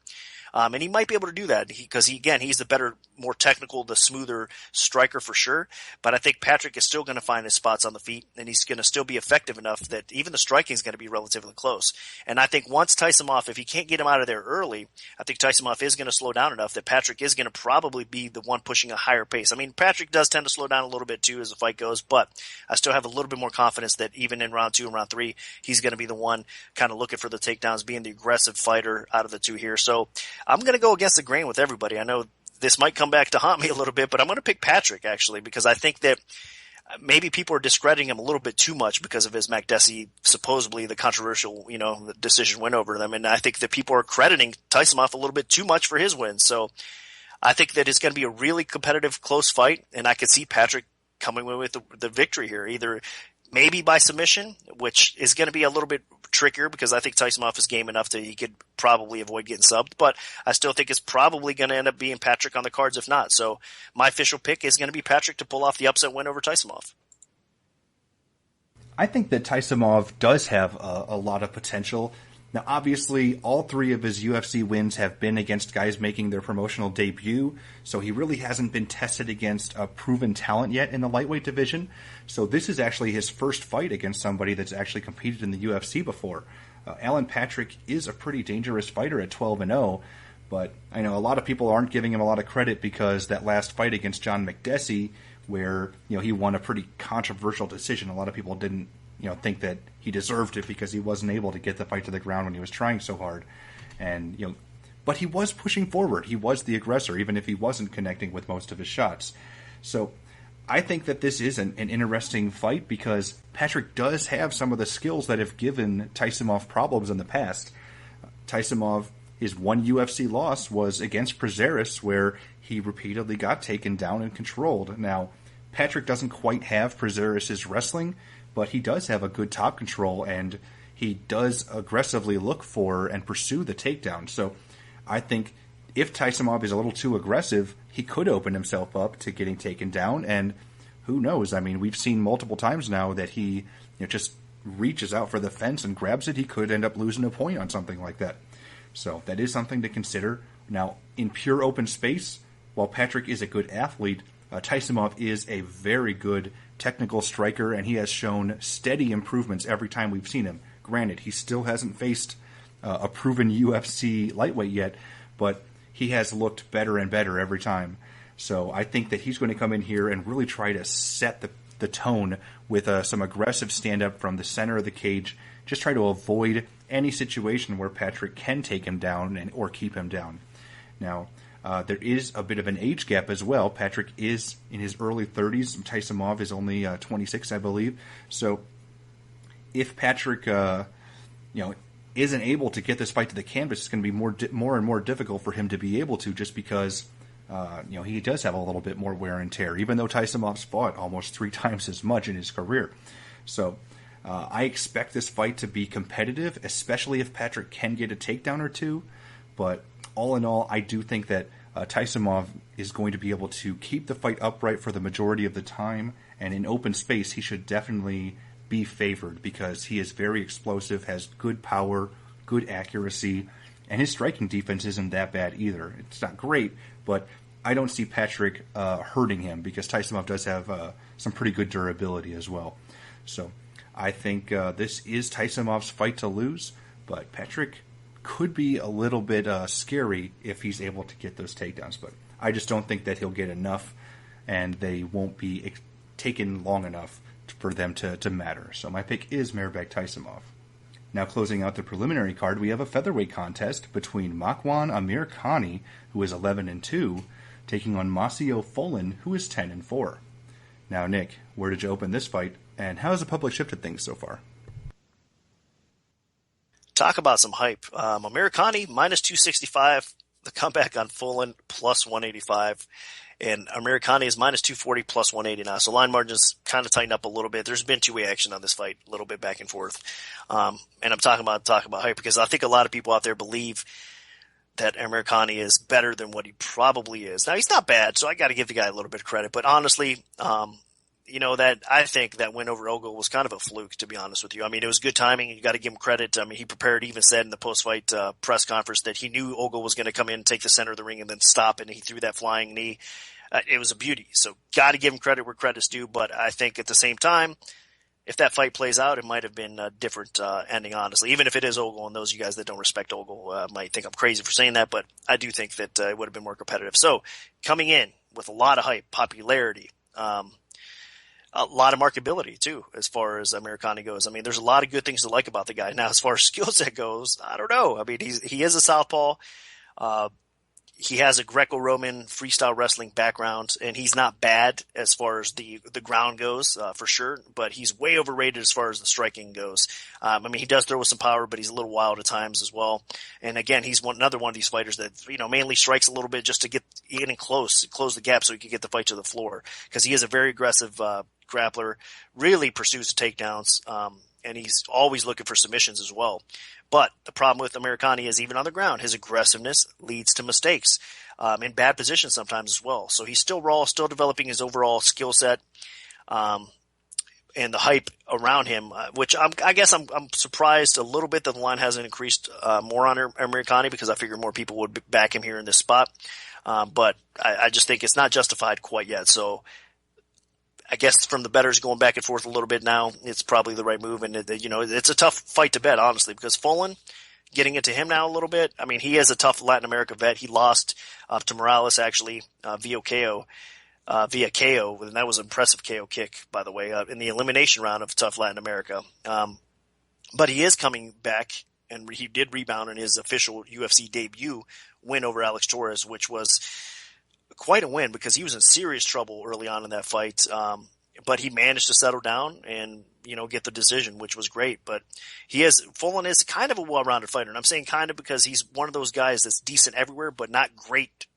And he might be able to do that because he's the better, more technical, the smoother striker for sure. But I think Patrick is still going to find his spots on the feet, and he's going to still be effective enough that even the striking is going to be relatively close. And I think once Taisimov, if he can't get him out of there early, I think Taisimov is going to slow down enough that Patrick is going to probably be the one pushing a higher pace. I mean, Patrick does tend to slow down a little bit too as the fight goes, but I still have a little bit more confidence that even in round 2 and round 3, he's going to be the one kind of looking for the takedowns, being the aggressive fighter out of the two here. So I'm going to go against the grain with everybody. I know this might come back to haunt me a little bit, but I'm going to pick Patrick actually, because I think that maybe people are discrediting him a little bit too much because of his Makdessi, supposedly the controversial, the decision win over them. And I think that people are crediting Taisimov a little bit too much for his win. So I think that it's going to be a really competitive, close fight, and I could see Patrick coming away with the victory here, either maybe by submission, which is going to be a little bit trickier because I think Taisimov is game enough that he could probably avoid getting subbed, but I still think it's probably going to end up being Patrick on the cards if not. So my official pick is going to be Patrick to pull off the upset win over Taisimov. I think that Taisimov does have a lot of potential. Now, obviously, all 3 of his UFC wins have been against guys making their promotional debut, so he really hasn't been tested against a proven talent yet in the lightweight division. So this is actually his first fight against somebody that's actually competed in the UFC before. Alan Patrick is a pretty dangerous fighter at 12-0, but I know a lot of people aren't giving him a lot of credit because that last fight against John Makdessi, where he won a pretty controversial decision, a lot of people didn't think that he deserved it because he wasn't able to get the fight to the ground when he was trying so hard. And, but he was pushing forward. He was the aggressor, even if he wasn't connecting with most of his shots. So I think that this is an interesting fight because Patrick does have some of the skills that have given Taisimov problems in the past. Taisimov, his one UFC loss was against Prazeres, where he repeatedly got taken down and controlled. Now, Patrick doesn't quite have Prazeres' wrestling, but he does have a good top control, and he does aggressively look for and pursue the takedown. So I think if Taisimov is a little too aggressive, he could open himself up to getting taken down, and who knows? I mean, we've seen multiple times now that he just reaches out for the fence and grabs it. He could end up losing a point on something like that. So that is something to consider. Now, in pure open space, while Patrick is a good athlete, Taisimov is a very good technical striker, and he has shown steady improvements every time we've seen him. Granted, he still hasn't faced a proven UFC lightweight yet, but he has looked better and better every time. So I think that he's going to come in here and really try to set the tone with some aggressive stand-up from the center of the cage, just try to avoid any situation where Patrick can take him down or keep him down. Now, there is a bit of an age gap as well. Patrick is in his early 30s. Taisimov is only 26, I believe. So if Patrick, isn't able to get this fight to the canvas, it's going to be more and more difficult for him to be able to, just because he does have a little bit more wear and tear, even though Taisimov's fought almost 3 times as much in his career. So I expect this fight to be competitive, especially if Patrick can get a takedown or two. But all in all, I do think that Taisimov is going to be able to keep the fight upright for the majority of the time, and in open space, he should definitely be favored because he is very explosive, has good power, good accuracy, and his striking defense isn't that bad either. It's not great, but I don't see Patrick hurting him because Taisimov does have some pretty good durability as well. So I think this is Taisimov's fight to lose, but Patrick could be a little bit scary if he's able to get those takedowns, but I just don't think that he'll get enough, and they won't be taken long enough for them to matter. So my pick is Mairbek Taisimov. Now, closing out the preliminary card, we have a featherweight contest between Makwan Amirkhani, who is 11-2, taking on Masio Follin, who is 10-4. Now, Nick, where did you open this fight, and how has the public shifted things so far? Talk about some hype. Amirkhani, minus 265. The comeback on Follin, plus 185. And Amirkhani is minus 240, plus 180 now. So line margins kind of tighten up a little bit. There's been two-way action on this fight, a little bit back and forth. And I'm talking about hype because I think a lot of people out there believe that Amirkhani is better than what he probably is. Now, he's not bad, so I got to give the guy a little bit of credit. But honestly, that I think that win over Ogle was kind of a fluke, to be honest with you. I mean, it was good timing. You got to give him credit. I mean, he prepared, even said in the post-fight press conference that he knew Ogle was going to come in, take the center of the ring, and then stop, and he threw that flying knee. It was a beauty. So got to give him credit where credit's due. But I think at the same time, if that fight plays out, it might have been a different ending, honestly. Even if it is Ogle, and those of you guys that don't respect Ogle might think I'm crazy for saying that, but I do think that it would have been more competitive. So coming in with a lot of hype, popularity, a lot of marketability too, as far as Americani goes. I mean, there's a lot of good things to like about the guy. Now, as far as skill set goes, I don't know. I mean, he is a southpaw. He has a Greco-Roman freestyle wrestling background, and he's not bad as far as the ground goes, for sure, but he's way overrated as far as the striking goes. I mean, he does throw with some power, but he's a little wild at times as well. And again, he's another one of these fighters that, mainly strikes a little bit just to get in close the gap so he can get the fight to the floor, because he is a very aggressive grappler, really pursues the takedowns, and he's always looking for submissions as well. But the problem with Americani is, even on the ground, his aggressiveness leads to mistakes in bad positions sometimes as well. So he's still raw, still developing his overall skill set, and the hype around him, which I guess I'm surprised a little bit that the line hasn't increased more on Americani, because I figure more people would back him here in this spot. But I just think it's not justified quite yet. So I guess from the bettors going back and forth a little bit now, it's probably the right move. And, it's a tough fight to bet, honestly, because Fullen, getting into him now a little bit, I mean, he is a tough Latin America vet. He lost to Morales, actually, via KO, and that was an impressive KO kick, by the way, in the elimination round of tough Latin America. But he is coming back, and he did rebound in his official UFC debut win over Alex Torres, which was quite a win, because he was in serious trouble early on in that fight. But he managed to settle down and, get the decision, which was great. But Fullen is kind of a well-rounded fighter. And I'm saying kind of because he's one of those guys that's decent everywhere, but not great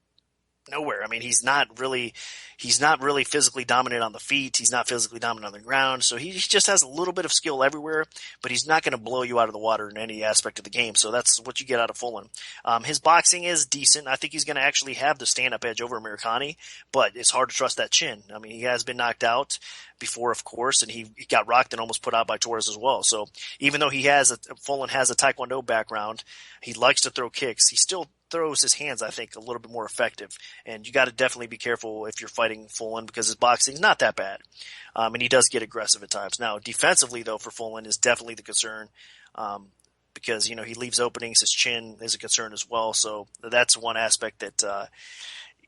nowhere. I mean, he's not really physically dominant on the feet. He's not physically dominant on the ground. So he just has a little bit of skill everywhere, but he's not going to blow you out of the water in any aspect of the game. So that's what you get out of Fullen. His boxing is decent. I think he's going to actually have the stand-up edge over Americani, but it's hard to trust that chin. I mean, he has been knocked out before, of course, and he got rocked and almost put out by Torres as well. So even though Fullen has a Taekwondo background, he likes to throw kicks. He still throws his hands, I think, a little bit more effective. And you got to definitely be careful if you're fighting Fullen, because his boxing is not that bad. And he does get aggressive at times. Now, defensively, though, for Fullen is definitely the concern, because, he leaves openings. His chin is a concern as well. So that's one aspect that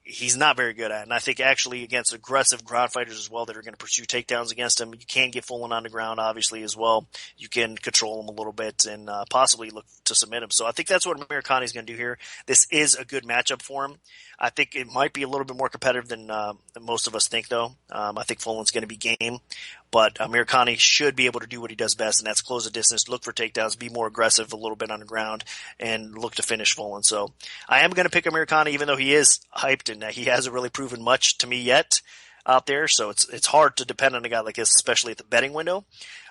he's not very good at. And I think actually against aggressive ground fighters as well that are going to pursue takedowns against him, you can get Fullen on the ground, obviously, as well. You can control him a little bit and possibly look to submit him. So I think that's what Americani is going to do here. This is a good matchup for him. I think it might be a little bit more competitive than most of us think, though. I think Fullen's going to be game. But Americani should be able to do what he does best, and that's close the distance, look for takedowns, be more aggressive a little bit on the ground, and look to finish Fullen. So I am going to pick Americani, even though he is hyped and he hasn't really proven much to me yet out there. So it's hard to depend on a guy like this, especially at the betting window.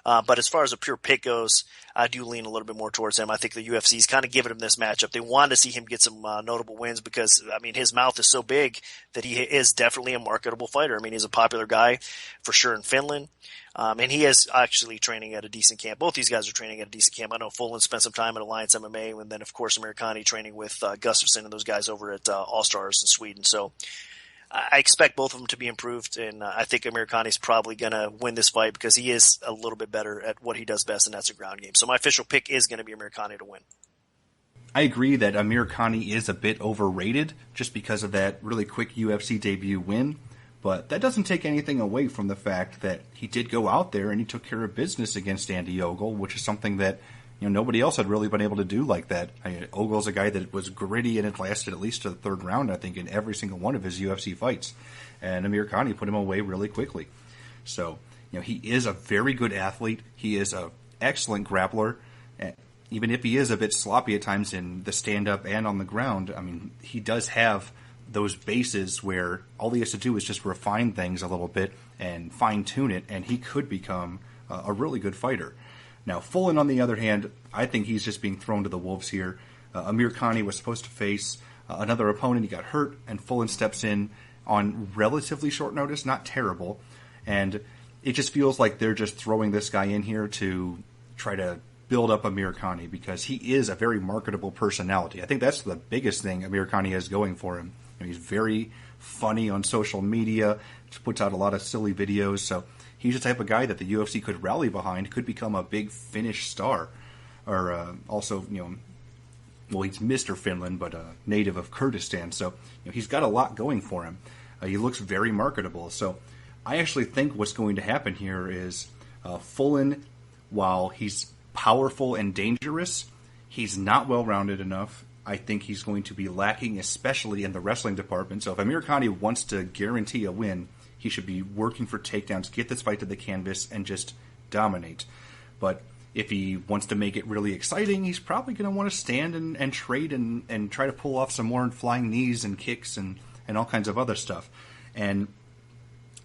But as far as a pure pick goes, I do lean a little bit more towards him. I think the UFC is kind of giving him this matchup. They want to see him get some notable wins because, I mean, his mouth is so big that he is definitely a marketable fighter. I mean, he's a popular guy for sure in Finland. And he is actually training at a decent camp. Both these guys are training at a decent camp. I know Fullen spent some time at Alliance MMA, and then, of course, Americani training with Gustafsson and those guys over at All Stars in Sweden. So I expect both of them to be improved, and I think Americani is probably going to win this fight because he is a little bit better at what he does best, and that's a ground game. So my official pick is going to be Americani to win. I agree that Americani is a bit overrated just because of that really quick UFC debut win, but that doesn't take anything away from the fact that he did go out there and he took care of business against Andy Ogle, which is something that nobody else had really been able to do like that. Ogle's a guy that was gritty and it lasted at least to the third round, I think, in every single one of his UFC fights. And Americani put him away really quickly. So, he is a very good athlete. He is an excellent grappler. Even if he is a bit sloppy at times in the stand-up and on the ground, I mean, he does have those bases where all he has to do is just refine things a little bit and fine-tune it, and he could become a really good fighter. Now, Fullen, on the other hand, I think he's just being thrown to the wolves here. Americani was supposed to face another opponent. He got hurt, and Fullen steps in on relatively short notice, not terrible. And it just feels like they're just throwing this guy in here to try to build up Amirkhani because he is a very marketable personality. I think that's the biggest thing Amirkhani has going for him. He's very funny on social media, puts out a lot of silly videos, so he's the type of guy that the UFC could rally behind, could become a big Finnish star. Or also, well, he's Mr. Finland, but a native of Kurdistan, so he's got a lot going for him. He looks very marketable, so I actually think what's going to happen here is Fullen, while he's powerful and dangerous, he's not well-rounded enough. I think he's going to be lacking, especially in the wrestling department. So if Amirkhani wants to guarantee a win, he should be working for takedowns, get this fight to the canvas, and just dominate. But if he wants to make it really exciting, he's probably going to want to stand and trade and try to pull off some more flying knees and kicks and all kinds of other stuff. And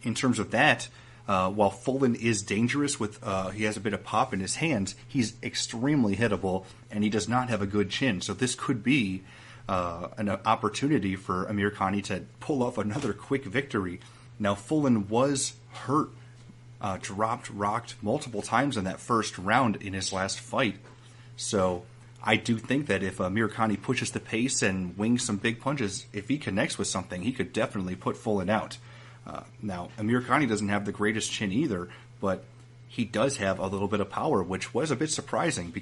in terms of that, while Fullen is dangerous with he has a bit of pop in his hands, he's extremely hittable, and he does not have a good chin. So this could be an opportunity for Amirkhani to pull off another quick victory. Now, Fullen was hurt, dropped, rocked multiple times in that first round in his last fight. So I do think that if Amirkhani pushes the pace and wings some big punches, if he connects with something, he could definitely put Fullen out. Now, Amirkhani doesn't have the greatest chin either, but he does have a little bit of power, which was a bit surprising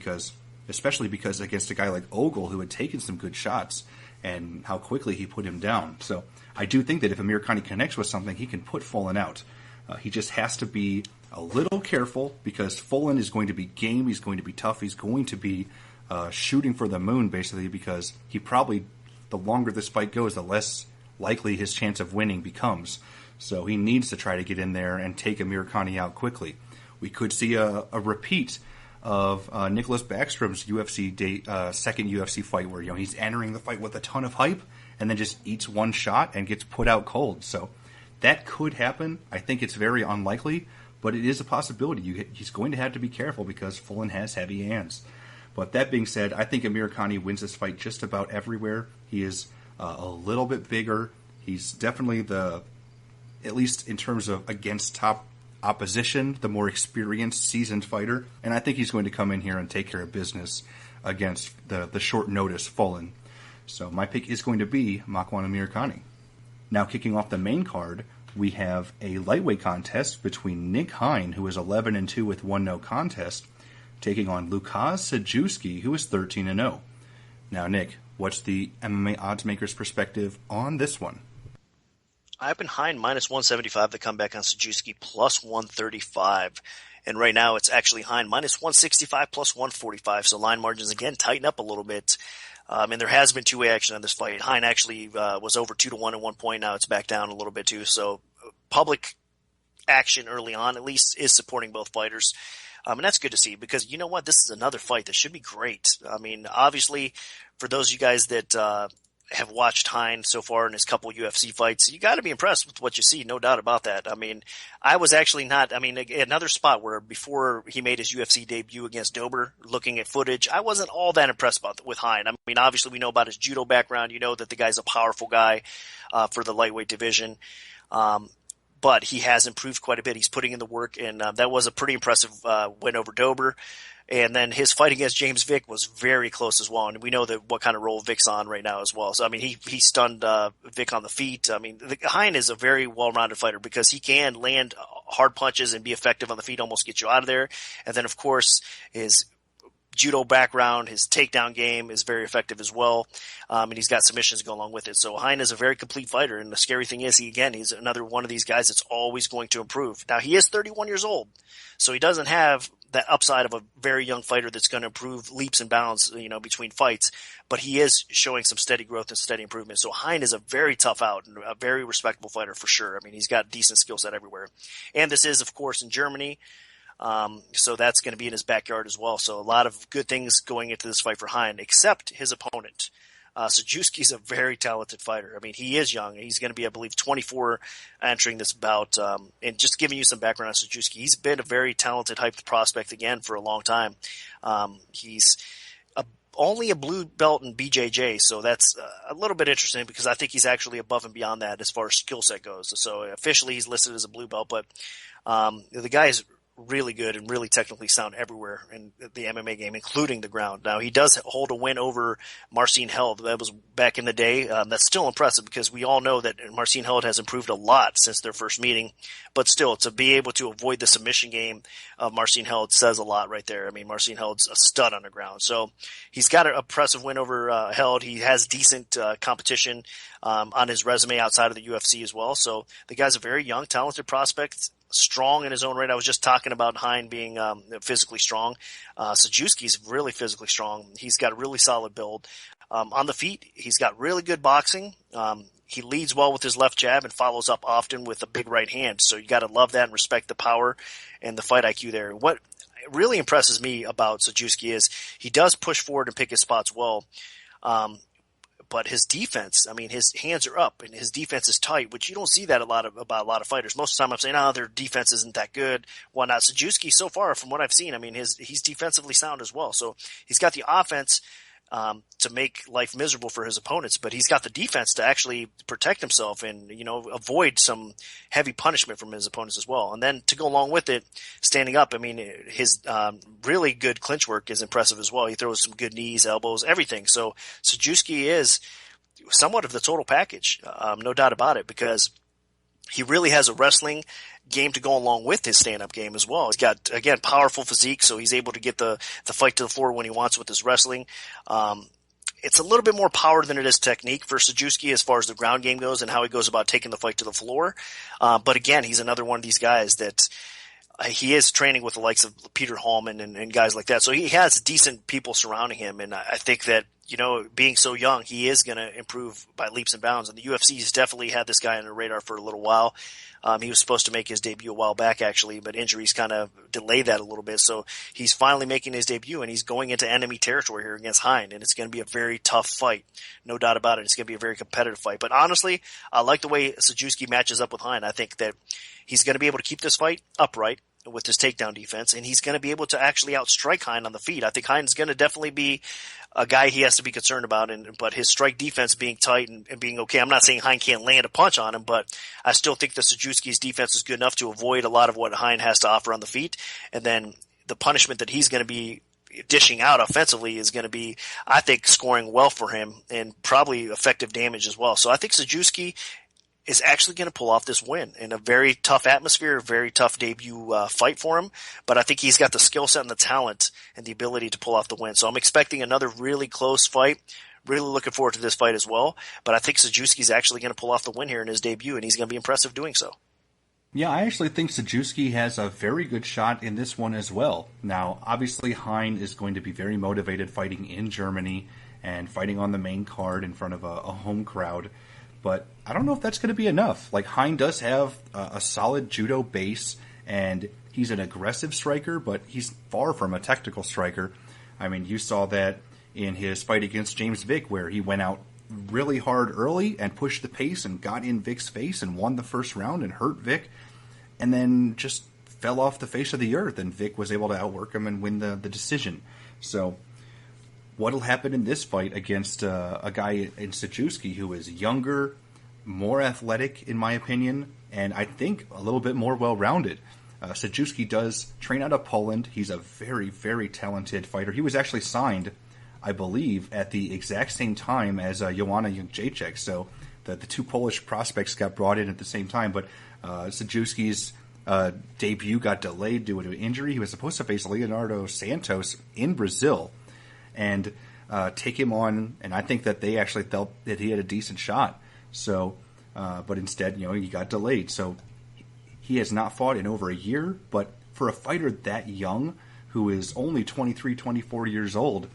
especially because against a guy like Ogle who had taken some good shots and how quickly he put him down. So I do think that if Amirkhani connects with something, he can put Fullen out. He just has to be a little careful because Fullen is going to be game, he's going to be tough, he's going to be shooting for the moon basically because he probably, the longer this fight goes, the less likely his chance of winning becomes. So he needs to try to get in there and take Amirkhani out quickly. We could see a repeat of Nicklas Backstrom's second UFC fight where he's entering the fight with a ton of hype and then just eats one shot and gets put out cold. So that could happen. I think it's very unlikely, but it is a possibility. He's going to have to be careful because Fullen has heavy hands. But that being said, I think Amirkhani wins this fight just about everywhere. He is a little bit bigger. He's definitely at least in terms of against top opposition, the more experienced, seasoned fighter. And I think he's going to come in here and take care of business against the short notice Fullen. So my pick is going to be Makwan Amirkhani. Now kicking off the main card, we have a lightweight contest between Nick Hein, who is 11-2 with 1 no contest, taking on Lukasz Sajewski, who is 13-0. Now, Nick, what's the MMA oddsmaker's perspective on this one? I open Hein minus 175, the comeback on Sajewski plus 135. And right now it's actually Hein minus 165 plus 145. So line margins again tighten up a little bit. And there has been two-way action on this fight. Hein actually was over 2-1 at one point. Now it's back down a little bit too. So public action early on at least is supporting both fighters. And that's good to see because you know what? This is another fight that should be great. I mean, obviously for those of you guys that have watched Hein so far in his couple UFC fights, you got to be impressed with what you see, no doubt about that. I mean, I was actually not, another spot where before he made his UFC debut against Dober, looking at footage, I wasn't all that impressed with Hein. I mean, obviously we know about his judo background, you know that the guy's a powerful guy for the lightweight division. But he has improved quite a bit. He's putting in the work, and that was a pretty impressive win over Dober. And then his fight against James Vick was very close as well. And we know that what kind of role Vick's on right now as well. So, I mean, he stunned Vick on the feet. I mean, Hein is a very well-rounded fighter because he can land hard punches and be effective on the feet, almost get you out of there. And then, of course, his judo background, his takedown game is very effective as well. And he's got submissions to go along with it. So Hein is a very complete fighter. And the scary thing is, he's another one of these guys that's always going to improve. Now, he is 31 years old, so he doesn't have that upside of a very young fighter that's going to improve leaps and bounds, between fights, but he is showing some steady growth and steady improvement. So Hein is a very tough out and a very respectable fighter for sure. I mean, he's got decent skill set everywhere. And this is, of course, in Germany. So that's going to be in his backyard as well. So a lot of good things going into this fight for Hein, except his opponent. Sajewski's a very talented fighter. I mean, he is young. He's going to be, I believe, 24 entering this bout. And just giving you some background on Sajewski, he's been a very talented, hyped prospect again for a long time. He's only a blue belt in BJJ, so that's a little bit interesting because I think he's actually above and beyond that as far as skill set goes. So officially he's listed as a blue belt, but the guy is really good and really technically sound everywhere in the MMA game, including the ground. Now, he does hold a win over Marcin Held. That was back in the day. That's still impressive because we all know that Marcin Held has improved a lot since their first meeting. But still, to be able to avoid the submission game of Marcin Held says a lot right there. I mean, Marcin Held's a stud on the ground. So he's got an impressive win over Held. He has decent competition on his resume outside of the UFC as well. So the guy's a very young, talented prospect. Strong in his own right. I was just talking about Hein being physically strong. Sajewski's really physically strong. He's got a really solid build. On the feet, he's got really good boxing. He leads well with his left jab and follows up often with a big right hand. So you got to love that and respect the power and the fight IQ there. What really impresses me about Sajewski is he does push forward and pick his spots well. But his defense, I mean, his hands are up and his defense is tight, which you don't see that about a lot of fighters. Most of the time I'm saying, their defense isn't that good. Why not? Sajewski, so far, from what I've seen, I mean, he's defensively sound as well. So he's got the offense to make life miserable for his opponents, but he's got the defense to actually protect himself and, avoid some heavy punishment from his opponents as well. And then to go along with it, standing up, I mean, his really good clinch work is impressive as well. He throws some good knees, elbows, everything. So Sajewski is somewhat of the total package, no doubt about it, because he really has a wrestling game to go along with his stand-up game as well. He's got, again, powerful physique, so he's able to get the fight to the floor when he wants with his wrestling. It's a little bit more power than it is technique for Sajewski as far as the ground game goes and how he goes about taking the fight to the floor. But again, he's another one of these guys that he is training with the likes of Peter Hallman and guys like that. So he has decent people surrounding him, and I think that, being so young, he is going to improve by leaps and bounds. And the UFC has definitely had this guy on the radar for a little while. He was supposed to make his debut a while back, actually, but injuries kind of delayed that a little bit. So he's finally making his debut, and he's going into enemy territory here against Hein, and it's going to be a very tough fight. No doubt about it. It's going to be a very competitive fight. But honestly, I like the way Sajewski matches up with Hein. I think that he's going to be able to keep this fight upright with his takedown defense, and he's going to be able to actually outstrike Hein on the feet. I think Hein's going to definitely be a guy he has to be concerned about, but his strike defense being tight and being okay. I'm not saying Hein can't land a punch on him, but I still think that Sajewski's defense is good enough to avoid a lot of what Hein has to offer on the feet. And then the punishment that he's going to be dishing out offensively is going to be, I think, scoring well for him and probably effective damage as well. So I think Sajewski is actually going to pull off this win in a very tough atmosphere, a very tough debut fight for him. But I think he's got the skill set and the talent and the ability to pull off the win. So I'm expecting another really close fight. Really looking forward to this fight as well. But I think Sajewski's actually going to pull off the win here in his debut, and he's going to be impressive doing so. Yeah, I actually think Sajewski has a very good shot in this one as well. Now, obviously, Hein is going to be very motivated fighting in Germany and fighting on the main card in front of a home crowd. But I don't know if that's going to be enough. Like, Hein does have a solid judo base, and he's an aggressive striker, but he's far from a technical striker. I mean, you saw that in his fight against James Vick, where he went out really hard early and pushed the pace and got in Vick's face and won the first round and hurt Vick, and then just fell off the face of the earth, and Vick was able to outwork him and win the decision. So what'll happen in this fight against a guy in Sajewski who is younger, more athletic, in my opinion, and I think a little bit more well-rounded. Sajewski does train out of Poland. He's a very, very talented fighter. He was actually signed, I believe, at the exact same time as Joanna Jedrzejczyk. So the two Polish prospects got brought in at the same time, but Sajewski's debut got delayed due to injury. He was supposed to face Leonardo Santos in Brazil and take him on, and I think that they actually felt that he had a decent shot. So, but instead, he got delayed. So he has not fought in over a year, but for a fighter that young, who is only 23, 24 years old,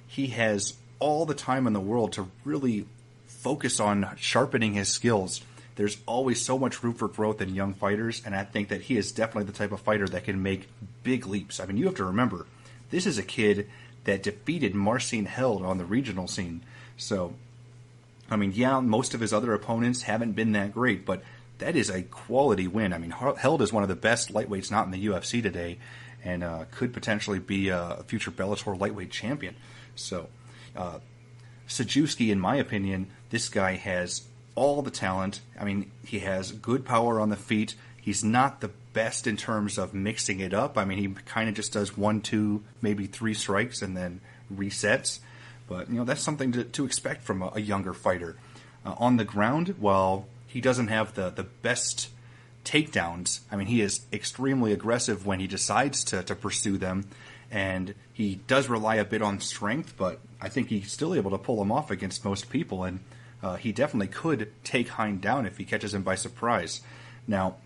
he has all the time in the world to really focus on sharpening his skills. There's always so much room for growth in young fighters, and I think that he is definitely the type of fighter that can make big leaps. I mean, you have to remember, this is a kid that defeated Marcin Held on the regional scene. So, I mean, yeah, most of his other opponents haven't been that great, but that is a quality win. I mean, Held is one of the best lightweights not in the UFC today, and could potentially be a future Bellator lightweight champion. So, Sajewski, in my opinion, this guy has all the talent. I mean, he has good power on the feet. He's not the best in terms of mixing it up. I mean, he kind of just does 1, 2, maybe 3 strikes and then resets. But, that's something to expect from a younger fighter. On the ground, while he doesn't have the best takedowns, I mean, he is extremely aggressive when he decides to pursue them. And he does rely a bit on strength, but I think he's still able to pull him off against most people. And he definitely could take Hein down if he catches him by surprise. Now,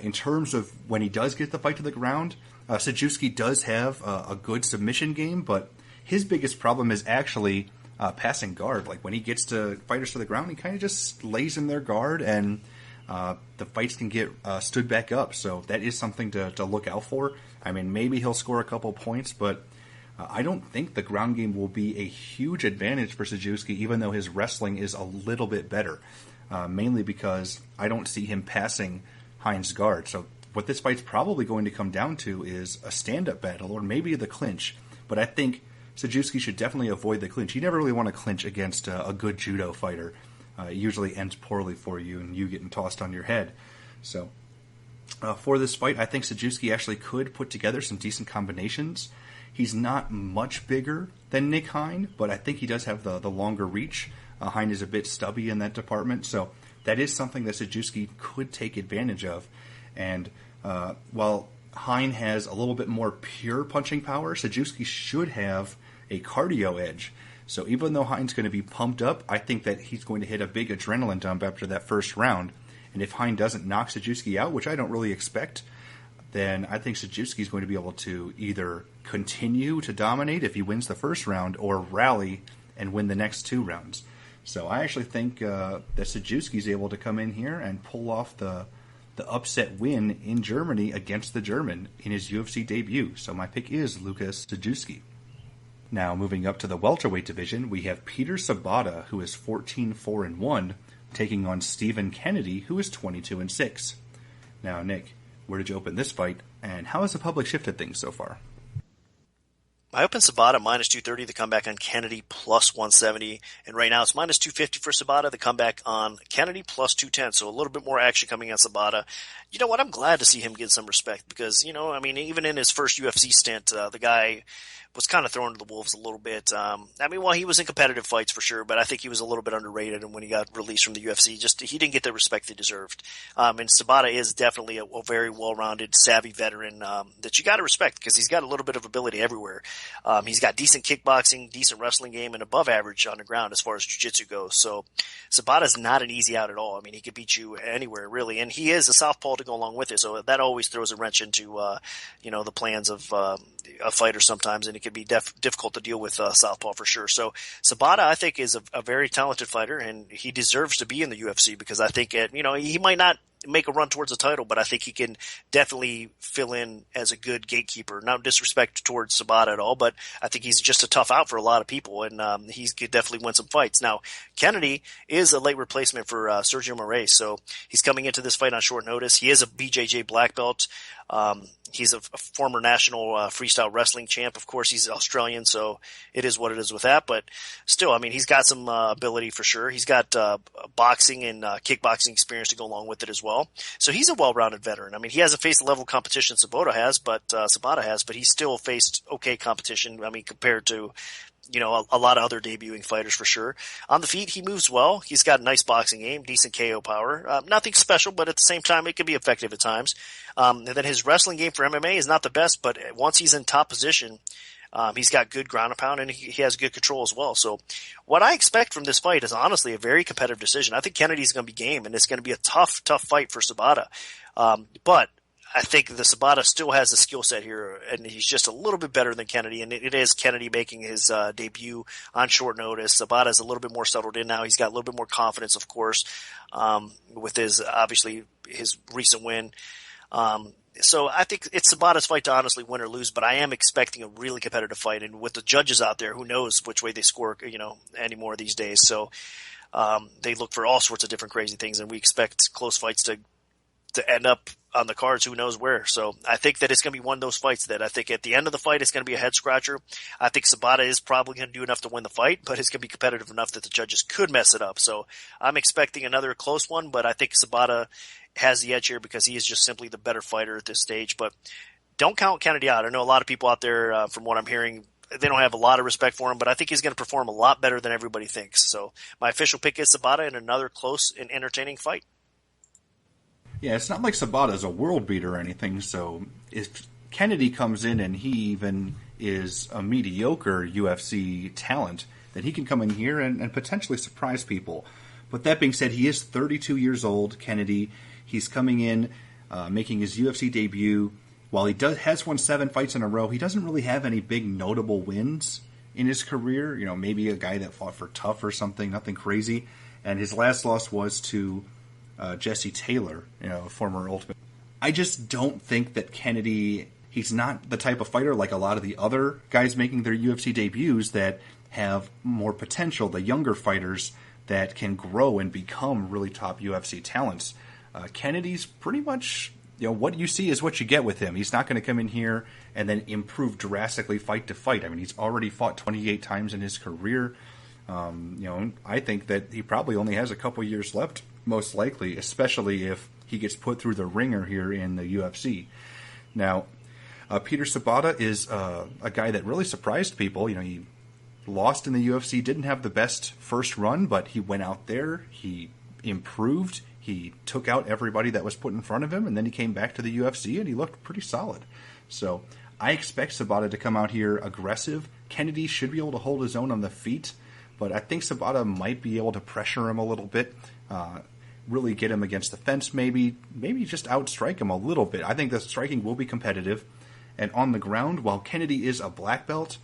in terms of when he does get the fight to the ground, Sajewski does have a good submission game, but his biggest problem is actually passing guard. Like when he gets to fighters to the ground, he kind of just lays in their guard, and the fights can get stood back up. So that is something to look out for. I mean, maybe he'll score a couple points, but I don't think the ground game will be a huge advantage for Sajewski, even though his wrestling is a little bit better, mainly because I don't see him passing Hein's guard. So what this fight's probably going to come down to is a stand-up battle or maybe the clinch. But I think Sajewski should definitely avoid the clinch. You never really want to clinch against a good judo fighter. It usually ends poorly for you and you getting tossed on your head. So for this fight, I think Sajewski actually could put together some decent combinations. He's not much bigger than Nick Hein, but I think he does have the longer reach. Hein is a bit stubby in that department, so that is something that Sajewski could take advantage of. And while Hein has a little bit more pure punching power, Sajewski should have a cardio edge. So even though Hein's going to be pumped up, I think that he's going to hit a big adrenaline dump after that first round. And if Hein doesn't knock Sajewski out, which I don't really expect, then I think Sajewski is going to be able to either continue to dominate if he wins the first round or rally and win the next 2 rounds. So I actually think that Sajewski is able to come in here and pull off the upset win in Germany against the German in his UFC debut. So my pick is Nicklas Sajewski. Now, moving up to the welterweight division, we have Peter Sebata, who is 14-4-1, taking on Stephen Kennedy, who is 22-6. Now, Nick, where did you open this fight, and how has the public shifted things so far? I opened Sebata minus 230, the comeback on Kennedy plus 170, and right now it's minus 250 for Sebata, the comeback on Kennedy plus 210, so a little bit more action coming on Sebata. You know what, I'm glad to see him get some respect because, even in his first UFC stint, the guy was kind of thrown to the wolves a little bit. He was in competitive fights for sure, but I think he was a little bit underrated, and when he got released from the UFC, he didn't get the respect he deserved. And Sebata is definitely a very well-rounded, savvy veteran that you got to respect because he's got a little bit of ability everywhere. He's got decent kickboxing, decent wrestling game, and above average on the ground as far as jiu-jitsu goes. So Sabata's not an easy out at all. I mean, he could beat you anywhere, really, and he is a southpaw to go along with it, so that always throws a wrench into the plans of a fighter sometimes, and it can be difficult to deal with southpaw for sure. So Sebata, I think, is a very talented fighter, and he deserves to be in the UFC because I think he might not make a run towards the title, but I think he can definitely fill in as a good gatekeeper. Not disrespect towards Sebata at all, but I think he's just a tough out for a lot of people, and he could definitely win some fights. Now, Kennedy is a late replacement for Sergio Moraes, so he's coming into this fight on short notice. He is a BJJ black belt. He's a former national freestyle wrestling champ. Of course, he's Australian, so it is what it is with that. But still, I mean, he's got some ability for sure. He's got boxing and kickboxing experience to go along with it as well. So he's a well-rounded veteran. I mean, he hasn't faced the level of competition Sabata has, but he's still faced okay competition. I mean, compared to a lot of other debuting fighters for sure. On the feet, he moves well. He's got a nice boxing game, decent KO power. Nothing special, but at the same time, it can be effective at times. And then his wrestling game for MMA is not the best, but once he's in top position, he's got good ground and pound, and he has good control as well. So what I expect from this fight is honestly a very competitive decision. I think Kennedy's going to be game, and it's going to be a tough fight for Sebata. But I think the Sebata still has the skill set here, and he's just a little bit better than Kennedy, and it is Kennedy making his debut on short notice. Sabata is a little bit more settled in now. He's got a little bit more confidence, of course, with his recent win. So I think it's Sabata's fight to honestly win or lose, but I am expecting a really competitive fight, and with the judges out there, who knows which way they score, anymore these days. So they look for all sorts of different crazy things, and we expect close fights to end up on the cards, who knows where. So I think that it's going to be one of those fights that I think at the end of the fight, it's going to be a head scratcher. I think Sebata is probably going to do enough to win the fight, but it's going to be competitive enough that the judges could mess it up. So I'm expecting another close one, but I think Sebata has the edge here because he is just simply the better fighter at this stage. But don't count Kennedy out. I know a lot of people out there, from what I'm hearing, they don't have a lot of respect for him, but I think he's going to perform a lot better than everybody thinks. So my official pick is Sebata in another close and entertaining fight. Yeah, it's not like Sabata is a world beater or anything, so if Kennedy comes in and he even is a mediocre UFC talent, then he can come in here and potentially surprise people. But that being said, he is 32 years old, Kennedy. He's coming in, making his UFC debut. While he has won 7 fights in a row, he doesn't really have any big notable wins in his career. You know, maybe a guy that fought for Tough or something, nothing crazy. And his last loss was to Jesse Taylor, former Ultimate. I just don't think that Kennedy, he's not the type of fighter like a lot of the other guys making their UFC debuts that have more potential, the younger fighters that can grow and become really top UFC talents. Kennedy's pretty much, what you see is what you get with him. He's not going to come in here and then improve drastically fight to fight. I mean, he's already fought 28 times in his career. I think that he probably only has a couple years left, most likely, especially if he gets put through the ringer here in the UFC. Now, Peter Sebata is a guy that really surprised people. He lost in the UFC, didn't have the best first run, but he went out there, he improved, he took out everybody that was put in front of him, and then he came back to the UFC and he looked pretty solid. So I expect Sebata to come out here aggressive. Kennedy should be able to hold his own on the feet, but I think Sebata might be able to pressure him a little bit, really get him against the fence maybe just outstrike him a little bit. I think the striking will be competitive. And on the ground, while Kennedy is a black belt,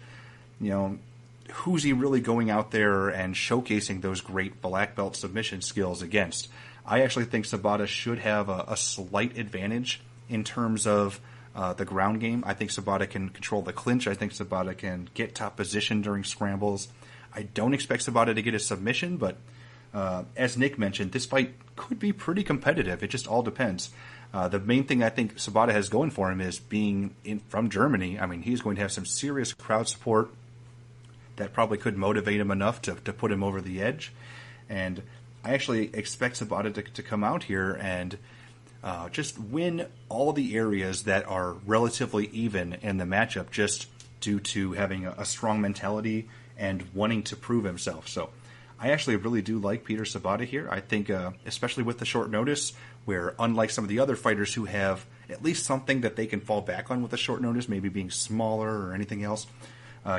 who's he really going out there and showcasing those great black belt submission skills against? I actually think Sebata should have a slight advantage in terms of the ground game. I think Sebata can control the clinch. I think Sebata can get top position during scrambles. I don't expect Sebata to get a submission, but as Nick mentioned, this fight could be pretty competitive. It just all depends. The main thing I think Sebata has going for him is being from Germany. I mean, he's going to have some serious crowd support that probably could motivate him enough to put him over the edge. And I actually expect Sebata to come out here and just win all the areas that are relatively even in the matchup, just due to having a strong mentality and wanting to prove himself. So I actually really do like Peter Sebata here. I think, especially with the short notice, where unlike some of the other fighters who have at least something that they can fall back on with a short notice, maybe being smaller or anything else,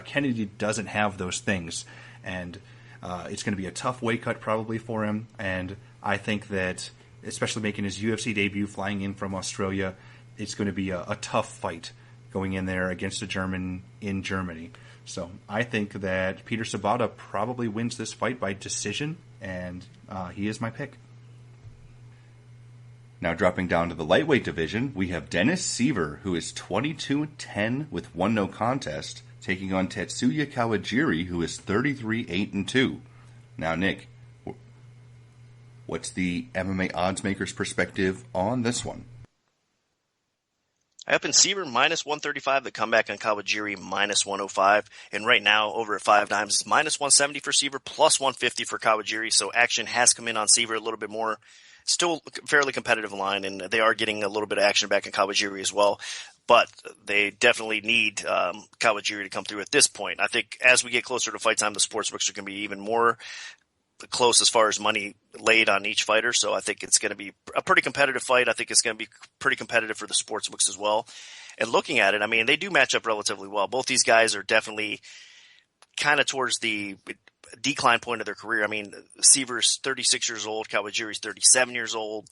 Kennedy doesn't have those things. And it's going to be a tough weight cut probably for him. And I think that, especially making his UFC debut, flying in from Australia, it's going to be a tough fight going in there against a German in Germany. So I think that Peter Sebata probably wins this fight by decision, and he is my pick. Now dropping down to the lightweight division, we have Dennis Siver, who is 22-10 with 1 no contest, taking on Tetsuya Kawajiri, who is 33-8-2. Now, Nick, what's the MMA odds maker's perspective on this one? I opened Siver minus 135, the comeback on Kawajiri minus 105, and right now over at 5 dimes it's minus 170 for Siver, plus 150 for Kawajiri, so action has come in on Siver a little bit more. Still fairly competitive line, and they are getting a little bit of action back in Kawajiri as well, but they definitely need Kawajiri to come through at this point. I think as we get closer to fight time, the sportsbooks are going to be even more close as far as money laid on each fighter. So I think it's going to be a pretty competitive fight. I think it's going to be pretty competitive for the sportsbooks as well. And looking at it, I mean, they do match up relatively well. Both these guys are definitely kind of towards the decline point of their career. I mean, Seaver's 36 years old, Kawajiri's 37 years old.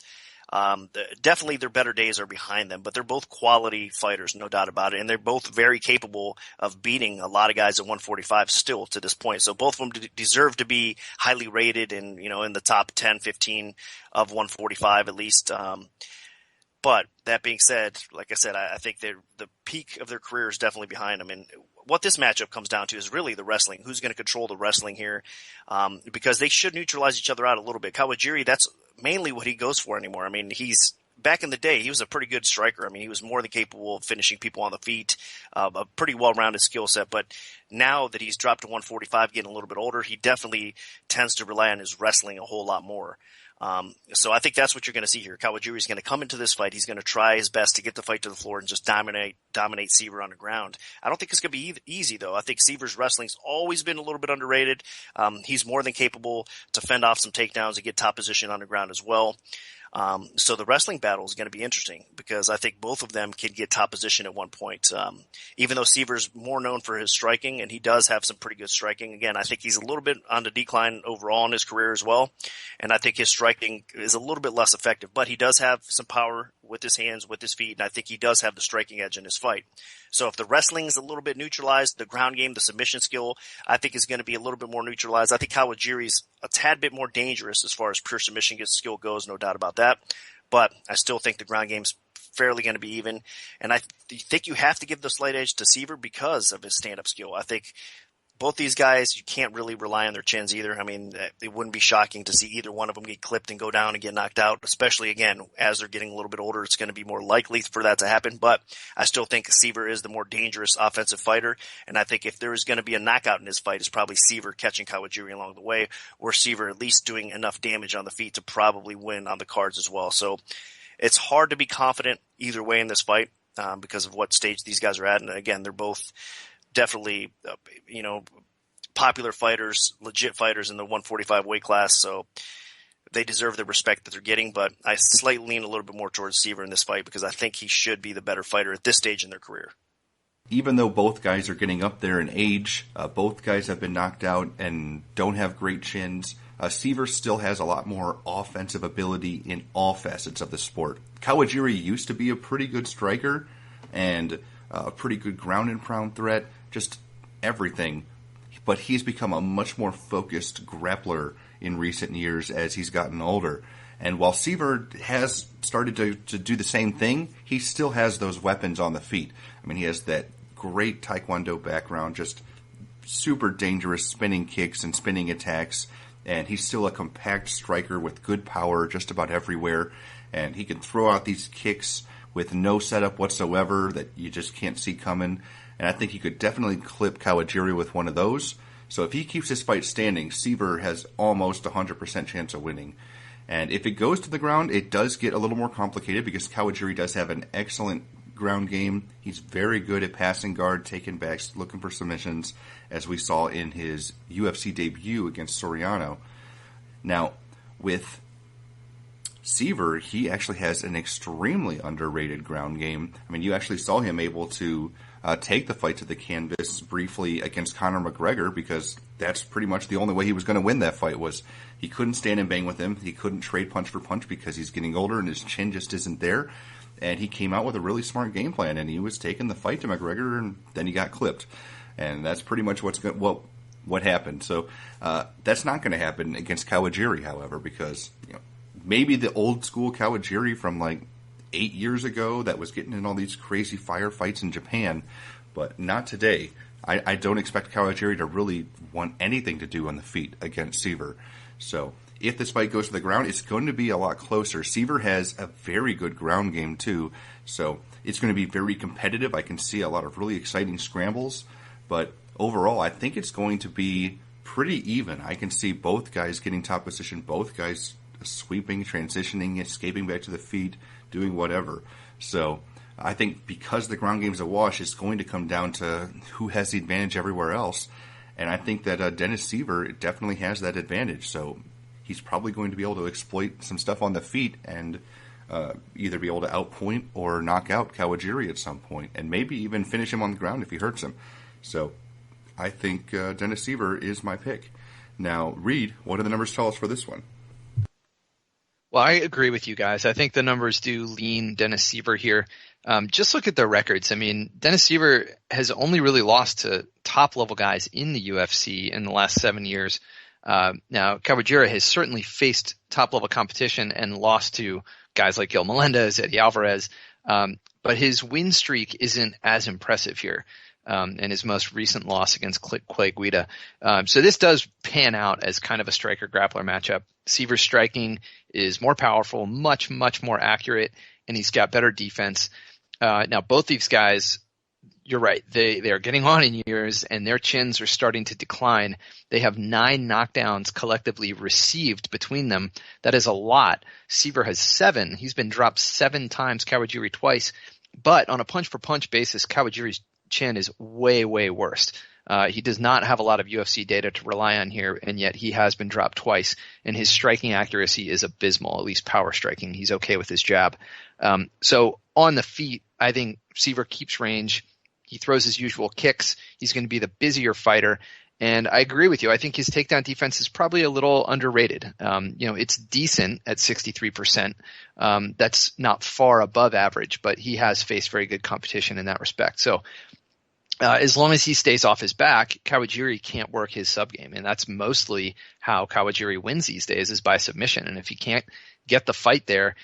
Definitely their better days are behind them, but they're both quality fighters, no doubt about it. And they're both very capable of beating a lot of guys at 145 still to this point. So both of them deserve to be highly rated and, in the top 10, 15 of 145 at least. But that being said, like I said, I think the peak of their career is definitely behind them. And what this matchup comes down to is really the wrestling. Who's going to control the wrestling here? Because they should neutralize each other out a little bit. Kawajiri, that's mainly what he goes for anymore. I mean, he's back in the day, he was a pretty good striker. I mean, he was more than capable of finishing people on the feet, a pretty well-rounded skill set. But now that he's dropped to 145, getting a little bit older, he definitely tends to rely on his wrestling a whole lot more. So I think that's what you're going to see here. Kawajiri is going to come into this fight. He's going to try his best to get the fight to the floor and just dominate Siver on the ground. I don't think it's going to be easy, though. I think Siver's wrestling's always been a little bit underrated. He's more than capable to fend off some takedowns and get top position on the ground as well. So the wrestling battle is going to be interesting because I think both of them can get top position at one point. Even though Seaver's more known for his striking, and he does have some pretty good striking. Again, I think he's a little bit on the decline overall in his career as well. And I think his striking is a little bit less effective, but he does have some power with his hands, with his feet, and I think he does have the striking edge in his fight. So if the wrestling is a little bit neutralized, the ground game, the submission skill, I think is going to be a little bit more neutralized. I think Kawajiri's a tad bit more dangerous as far as pure submission skill goes, no doubt about that. But I still think the ground game's fairly going to be even. And I think you have to give the slight edge to Seaver because of his stand-up skill. I think both these guys, you can't really rely on their chins either. I mean, it wouldn't be shocking to see either one of them get clipped and go down and get knocked out, especially, again, as they're getting a little bit older. It's going to be more likely for that to happen. But I still think Seaver is the more dangerous offensive fighter. And I think if there is going to be a knockout in his fight, it's probably Seaver catching Kawajiri along the way, or Seaver at least doing enough damage on the feet to probably win on the cards as well. So it's hard to be confident either way in this fight because of what stage these guys are at. And again, they're both definitely, popular fighters, legit fighters in the 145 weight class. So they deserve the respect that they're getting, but I slightly lean a little bit more towards Seaver in this fight because I think he should be the better fighter at this stage in their career. Even though both guys are getting up there in age, both guys have been knocked out and don't have great chins. Seaver still has a lot more offensive ability in all facets of the sport. Kawajiri used to be a pretty good striker and a pretty good ground and pound threat, just everything. But he's become a much more focused grappler in recent years as he's gotten older. And while Seaver has started to do the same thing, he still has those weapons on the feet. I mean, he has that great Taekwondo background, just super dangerous spinning kicks and spinning attacks. And he's still a compact striker with good power just about everywhere. And he can throw out these kicks with no setup whatsoever that you just can't see coming. And I think he could definitely clip Kawajiri with one of those. So if he keeps his fight standing, Seaver has almost 100% chance of winning. And if it goes to the ground, it does get a little more complicated because Kawajiri does have an excellent ground game. He's very good at passing guard, taking backs, looking for submissions, as we saw in his UFC debut against Soriano. Now, with Seaver, he actually has an extremely underrated ground game. I mean, you actually saw him able to take the fight to the canvas briefly against Conor McGregor because that's pretty much the only way he was going to win that fight was he couldn't stand and bang with him. He couldn't trade punch for punch because he's getting older and his chin just isn't there. And he came out with a really smart game plan, and he was taking the fight to McGregor, and then he got clipped. And that's pretty much what happened. So that's not going to happen against Kawajiri, however, because maybe the old school Kawajiri from like 8 years ago that was getting in all these crazy firefights in Japan, but not today. I don't expect Kawajiri to really want anything to do on the feet against Seaver. So if this fight goes to the ground, it's going to be a lot closer. Seaver has a very good ground game too, so it's going to be very competitive. I can see a lot of really exciting scrambles, but overall I think it's going to be pretty even. I can see both guys getting top position, both guys sweeping, transitioning, escaping back to the feet, doing whatever. So I think because the ground game's a wash, it's going to come down to who has the advantage everywhere else. And I think that Dennis Seaver definitely has that advantage. So he's probably going to be able to exploit some stuff on the feet and either be able to outpoint or knock out Kawajiri at some point, and maybe even finish him on the ground if he hurts him. So I think Dennis Seaver is my pick. Now, Reed, what do the numbers tell us for this one? Well, I agree with you guys. I think the numbers do lean Dennis Seaver here. Just look at their records. I mean, Dennis Seaver has only really lost to top-level guys in the UFC in the last 7 years. Now, Kawajiri has certainly faced top-level competition and lost to guys like Gil Melendez, Eddie Alvarez, but his win streak isn't as impressive here. And his most recent loss against Clay Guida. So this does pan out as kind of a striker-grappler matchup. Siever's striking is more powerful, much, much more accurate, and he's got better defense. Now, both these guys, you're right, they are getting on in years, and their chins are starting to decline. They have 9 knockdowns collectively received between them. That is a lot. Siever has 7. He's been dropped 7 times, Kawajiri twice. But on a punch-for-punch basis, Kawajiri's chin is way, way worse. He does not have a lot of UFC data to rely on here, and yet he has been dropped twice, and his striking accuracy is abysmal, at least power striking. He's okay with his jab. So on the feet, I think Siever keeps range. He throws his usual kicks. He's going to be the busier fighter. And I agree with you. I think his takedown defense is probably a little underrated. It's decent at 63%. That's not far above average, but he has faced very good competition in that respect. So as long as he stays off his back, Kawajiri can't work his subgame. And that's mostly how Kawajiri wins these days, is by submission. And if he can't get the fight there,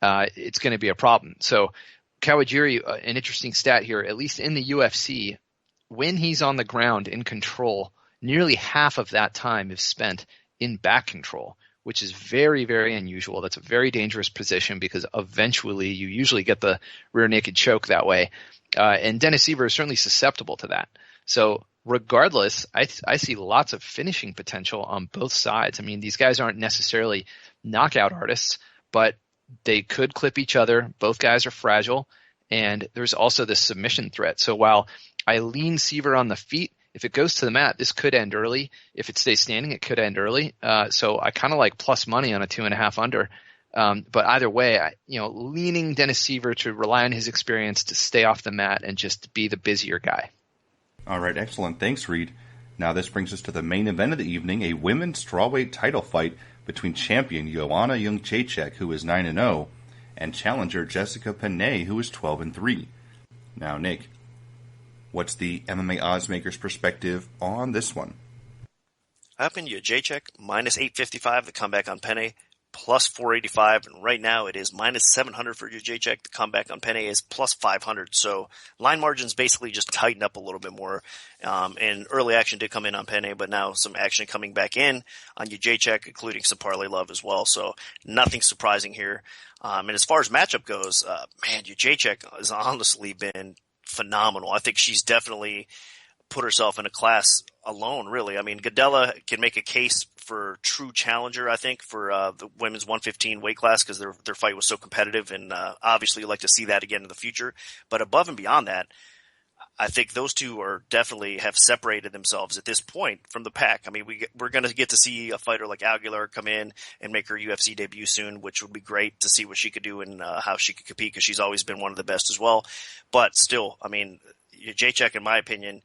it's going to be a problem. So Kawajiri, an interesting stat here, at least in the UFC, when he's on the ground in control, nearly half of that time is spent in back control, which is very, very unusual. That's a very dangerous position because eventually you usually get the rear naked choke that way. And Dennis Siever is certainly susceptible to that. So regardless, I see lots of finishing potential on both sides. I mean, these guys aren't necessarily knockout artists, but they could clip each other. Both guys are fragile. And there's also this submission threat. So while I lean Siever on the feet, if it goes to the mat, this could end early. If it stays standing, it could end early. So I kind of like plus money on a 2.5 under. But either way, leaning Dennis Siever to rely on his experience to stay off the mat and just be the busier guy. All right, excellent. Thanks, Reed. Now this brings us to the main event of the evening, a women's strawweight title fight between champion Joanna Jedrzejczyk, who is 9-0, and challenger Jessica Penne, who is 12-3. Now, Nick, what's the MMA oddsmaker's perspective on this one? Up in Jedrzejczyk, minus 855, the comeback on Penne, plus 485, and right now it is minus 700 for Jedrzejczyk. The comeback on Penne is plus 500. So line margins basically just tightened up a little bit more. And early action did come in on Penne, but now some action coming back in on Jedrzejczyk, including some parlay love as well. So nothing surprising here. And as far as matchup goes, Jedrzejczyk has honestly been phenomenal. I think she's definitely put herself in a class alone, really. I mean, Gadella can make a case for true challenger, I think, for the women's 115 weight class because their fight was so competitive, and obviously you'd like to see that again in the future. But above and beyond that, I think those two are definitely have separated themselves at this point from the pack. I mean, we're going to get to see a fighter like Aguilar come in and make her UFC debut soon, which would be great to see what she could do and how she could compete because she's always been one of the best as well. But still, I mean, Jedrzejczyk, in my opinion,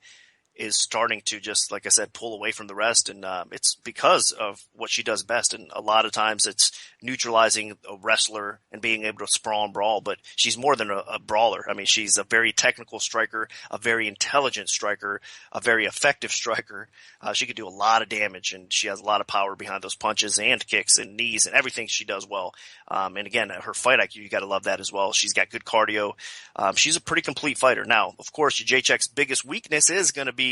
is starting to just, like I said, pull away from the rest. And it's because of what she does best. And a lot of times it's neutralizing a wrestler and being able to sprawl and brawl. But she's more than a brawler. I mean, she's a very technical striker, a very intelligent striker, a very effective striker. She could do a lot of damage, and she has a lot of power behind those punches and kicks and knees and everything she does well. And again, her fight IQ, you got to love that as well. She's got good cardio. She's a pretty complete fighter. Now, of course, Jedrzejczyk's biggest weakness is going to be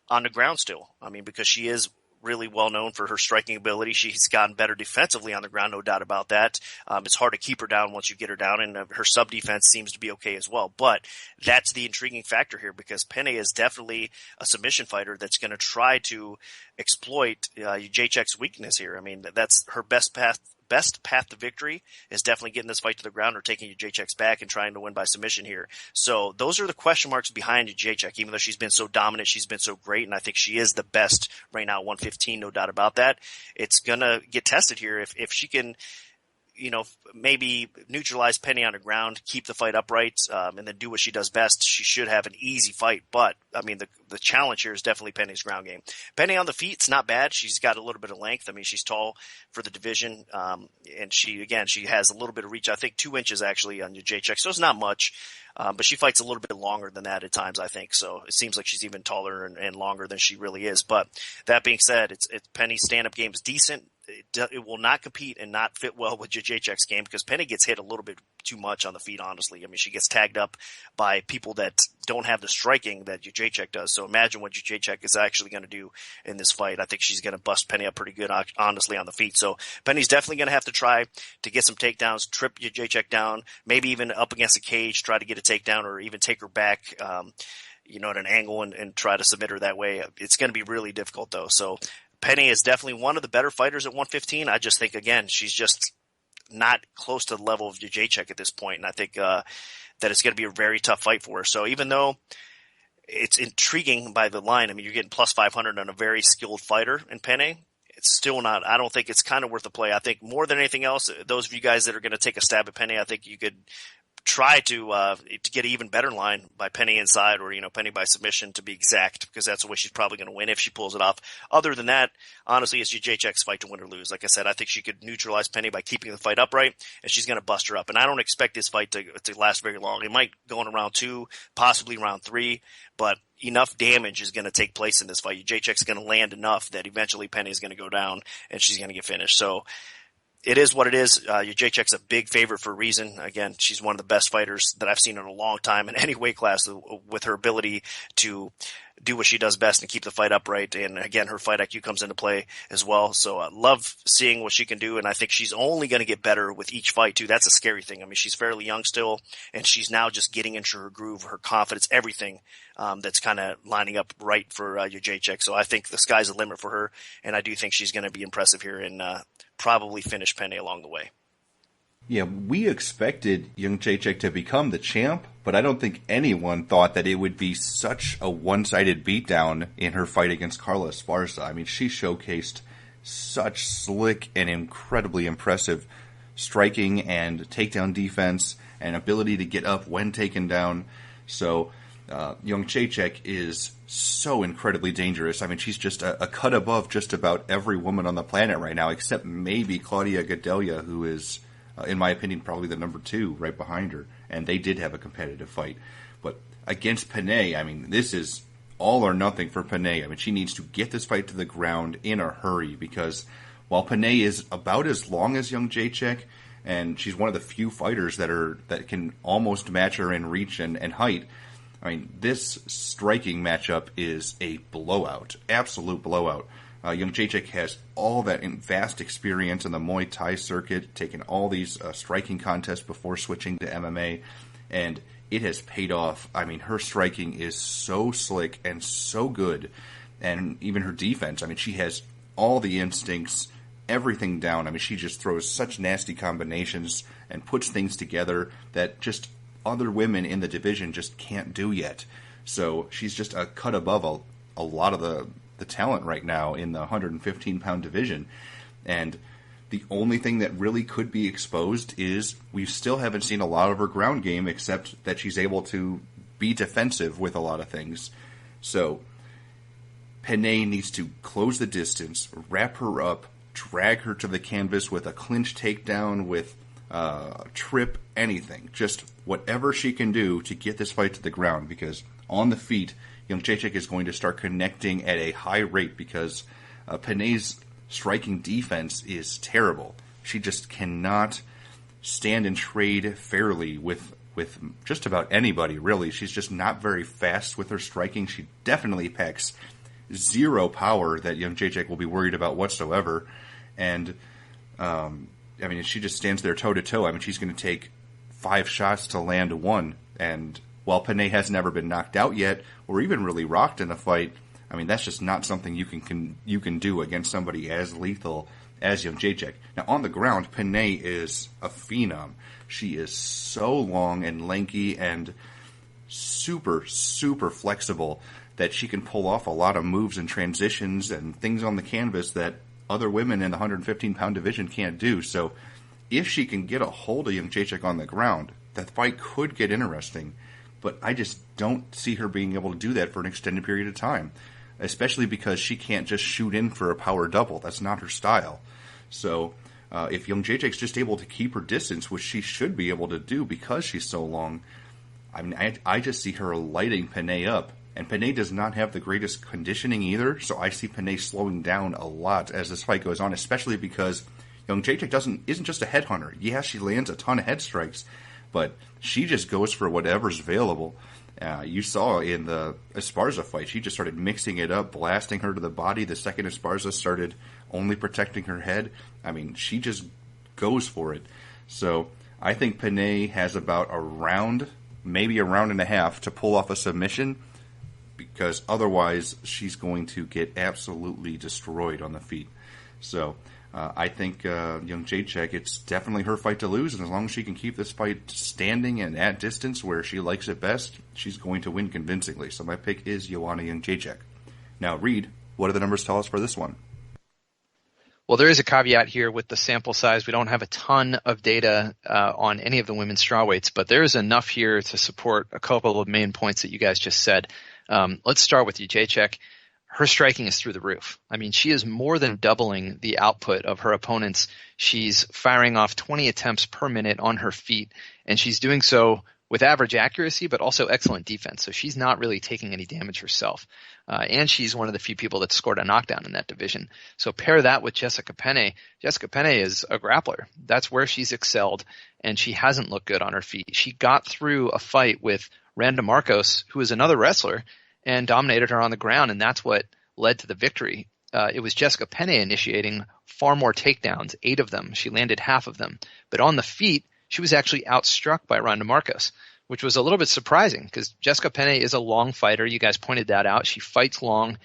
on the ground still. I mean, because she is really well known for her striking ability. She's gotten better defensively on the ground, no doubt about that. It's hard to keep her down once you get her down, and her sub defense seems to be okay as well. But that's the intriguing factor here because Penne is definitely a submission fighter that's going to try to exploit Jedrzejczyk's weakness here. I mean, that's her best path to victory is definitely getting this fight to the ground or taking Jedrzejczyk's back and trying to win by submission here. So those are the question marks behind Jedrzejczyk. Even though she's been so dominant, she's been so great, and I think she is the best right now, 115, no doubt about that. It's gonna get tested here if she can, maybe neutralize Penne on the ground, keep the fight upright, and then do what she does best. She should have an easy fight. But, I mean, the challenge here is definitely Penne's ground game. Penne on the feet, it's not bad. She's got a little bit of length. I mean, she's tall for the division. And she has a little bit of reach. I think 2 inches actually on Jedrzejczyk. So it's not much. But she fights a little bit longer than that at times, I think. So it seems like she's even taller and longer than she really is. But that being said, it's Penne's stand-up game is decent. it will not compete and not fit well with Jedrzejczyk's game, because Penne gets hit a little bit too much on the feet, honestly. I mean, she gets tagged up by people that don't have the striking that Jedrzejczyk does. So imagine what Jedrzejczyk is actually going to do in this fight. I think she's going to bust Penne up pretty good, honestly, on the feet. So Penne's definitely going to have to try to get some takedowns, trip Jedrzejczyk down, maybe even up against a cage, try to get a takedown, or even take her back, at an angle and try to submit her that way. It's going to be really difficult, though. So Penne is definitely one of the better fighters at 115. I just think, again, she's just not close to the level of Jedrzejczyk at this point. And I think that it's going to be a very tough fight for her. So even though it's intriguing by the line, I mean, you're getting plus 500 on a very skilled fighter in Penne, it's still not – I don't think it's kind of worth the play. I think more than anything else, those of you guys that are going to take a stab at Penne, I think you could – try to get an even better line by Penne inside, or Penne by submission, to be exact, because that's the way she's probably going to win if she pulls it off. Other than that, honestly, it's Jedrzejczyk's fight to win or lose. Like I said, I think she could neutralize Penne by keeping the fight upright, and she's going to bust her up. And I don't expect this fight to last very long. It might go in round 2, possibly round 3, but enough damage is going to take place in this fight. Jedrzejczyk's going to land enough that eventually Penne is going to go down and she's going to get finished. So it is what it is. Jedrzejczyk's a big favorite for a reason. Again, she's one of the best fighters that I've seen in a long time in any weight class, with her ability to do what she does best and keep the fight upright. And again, her fight IQ comes into play as well. So I love seeing what she can do. And I think she's only going to get better with each fight too. That's a scary thing. I mean, she's fairly young still, and she's now just getting into her groove, her confidence, everything that's kind of lining up right for Jedrzejczyk. So I think the sky's the limit for her. And I do think she's going to be impressive here and probably finish Penne along the way. Yeah, we expected Jedrzejczyk to become the champ, but I don't think anyone thought that it would be such a one-sided beatdown in her fight against Carla Esparza. I mean, she showcased such slick and incredibly impressive striking and takedown defense and ability to get up when taken down. So Jedrzejczyk is so incredibly dangerous. I mean, she's just a cut above just about every woman on the planet right now, except maybe Claudia Gadelha, who is, in my opinion, probably the number 2 right behind her. And they did have a competitive fight. But against Penne, I mean, this is all or nothing for Penne. I mean, she needs to get this fight to the ground in a hurry, because while Penne is about as long as Jedrzejczyk, and she's one of the few fighters that can almost match her in reach and height, I mean, this striking matchup is a blowout, absolute blowout. Jedrzejczyk has all that vast experience in the Muay Thai circuit, taken all these striking contests before switching to MMA, and it has paid off. I mean, her striking is so slick and so good, and even her defense. I mean, she has all the instincts, everything down. I mean, she just throws such nasty combinations and puts things together that just other women in the division just can't do yet. So she's just a cut above a lot of the talent right now in the 115-pound division. And the only thing that really could be exposed is we still haven't seen a lot of her ground game, except that she's able to be defensive with a lot of things. So Penne needs to close the distance, wrap her up, drag her to the canvas with a clinch takedown, with trip, anything. Just whatever she can do to get this fight to the ground, because on the feet, Jedrzejczyk is going to start connecting at a high rate, because Penne's striking defense is terrible. She just cannot stand and trade fairly with just about anybody, really. She's just not very fast with her striking. She definitely packs zero power that Jedrzejczyk will be worried about whatsoever. And I mean, she just stands there toe-to-toe. I mean, she's going to take 5 shots to land 1. And while Penne has never been knocked out yet, or even really rocked in a fight, I mean, that's just not something you can do against somebody as lethal as Jedrzejczyk. Now, on the ground, Penne is a phenom. She is so long and lanky and super, super flexible that she can pull off a lot of moves and transitions and things on the canvas that other women in the 115-pound division can't do. So if she can get a hold of Jedrzejczyk on the ground, that fight could get interesting. But I just don't see her being able to do that for an extended period of time, especially because she can't just shoot in for a power double. That's not her style. So if Jedrzejczyk's just able to keep her distance, which she should be able to do because she's so long, I mean, I just see her lighting Penne up And Penne does not have the greatest conditioning either, so I see Penne slowing down a lot as this fight goes on, especially because Jedrzejczyk isn't just a headhunter. Yeah, she lands a ton of head strikes, but she just goes for whatever's available. You saw in the Esparza fight, she just started mixing it up, blasting her to the body. The second Esparza started only protecting her head. I mean, she just goes for it. So I think Penne has about a round, maybe a round and a half, to pull off a submission, because otherwise she's going to get absolutely destroyed on the feet. So I think Jedrzejczyk, it's definitely her fight to lose, and as long as she can keep this fight standing and at distance where she likes it best, she's going to win convincingly. So my pick is Joanna Jedrzejczyk. Now, Reed, what do the numbers tell us for this one? Well, there is a caveat here with the sample size. We don't have a ton of data on any of the women's strawweights, but there is enough here to support a couple of main points that you guys just said. Let's start with Jedrzejczyk. Her striking is through the roof. I mean, she is more than doubling the output of her opponents. She's firing off 20 attempts per minute on her feet, and she's doing so with average accuracy, but also excellent defense. So she's not really taking any damage herself. And she's one of the few people that scored a knockdown in that division. So pair that with Jessica Penne. Jessica Penne is a grappler. That's where she's excelled, and she hasn't looked good on her feet. She got through a fight with Randa Marcos, who is another wrestler, and dominated her on the ground, and that's what led to the victory. It was Jessica Penne initiating far more takedowns, 8 of them. She landed half of them. But on the feet, she was actually outstruck by Randa Marcos, which was a little bit surprising because Jessica Penne is a long fighter. You guys pointed that out. She fights long.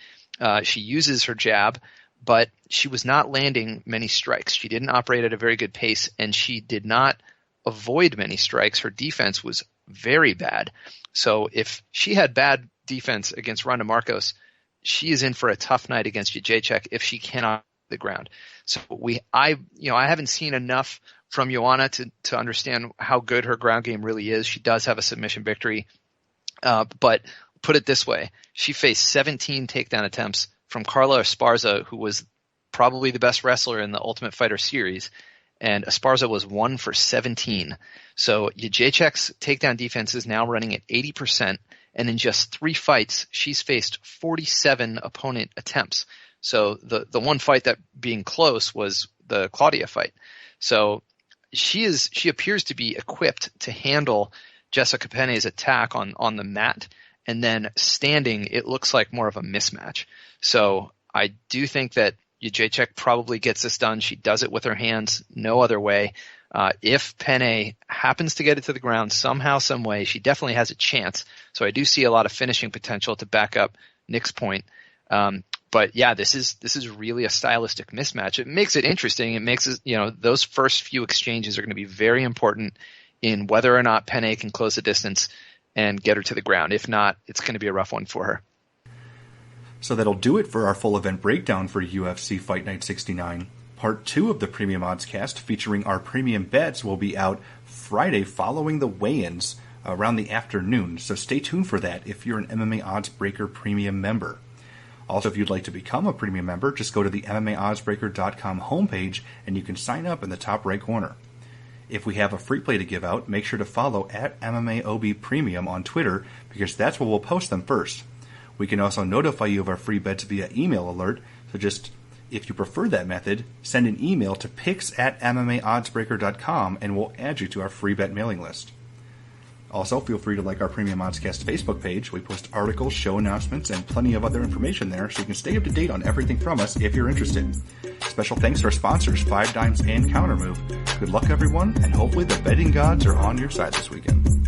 She uses her jab, but she was not landing many strikes. She didn't operate at a very good pace, and she did not avoid many strikes. Her defense was very bad. So if she had bad defense against Randa Marcos, she is in for a tough night against Jedrzejczyk if she cannot the ground. So I haven't seen enough from Joanna to understand how good her ground game really is. She does have a submission victory, but put it this way: she faced 17 takedown attempts from Carla Esparza, who was probably the best wrestler in the Ultimate Fighter series, and Esparza was 1 for 17. So Jedrzejczyk's takedown defense is now running at 80%. And in just 3 fights, she's faced 47 opponent attempts. So the one fight that being close was the Claudia fight. So she appears to be equipped to handle Jessica Penne's attack on the mat, and then standing, it looks like more of a mismatch. So I do think that Jedrzejczyk probably gets this done. She does it with her hands, no other way. If Penne happens to get it to the ground somehow, some way, she definitely has a chance. So I do see a lot of finishing potential to back up Nick's point. But yeah, this is really a stylistic mismatch. It makes it interesting. It makes it, those first few exchanges are going to be very important in whether or not Penne can close the distance and get her to the ground. If not, it's going to be a rough one for her. So that'll do it for our full event breakdown for UFC Fight Night 69. Part 2 of the Premium Oddscast, featuring our premium bets, will be out Friday following the weigh-ins around the afternoon, so stay tuned for that if you're an MMA Oddsbreaker Premium member. Also, if you'd like to become a Premium member, just go to the MMAOddsbreaker.com homepage and you can sign up in the top right corner. If we have a free play to give out, make sure to follow @MMAOB Premium on Twitter, because that's where we'll post them first. We can also notify you of our free bets via email alert, so just, if you prefer that method, send an email to picks@MMAOddsbreaker.com and we'll add you to our free bet mailing list. Also, feel free to like our Premium Oddscast Facebook page. We post articles, show announcements, and plenty of other information there, so you can stay up to date on everything from us if you're interested. Special thanks to our sponsors, 5 Dimes and Countermove. Good luck, everyone, and hopefully the betting gods are on your side this weekend.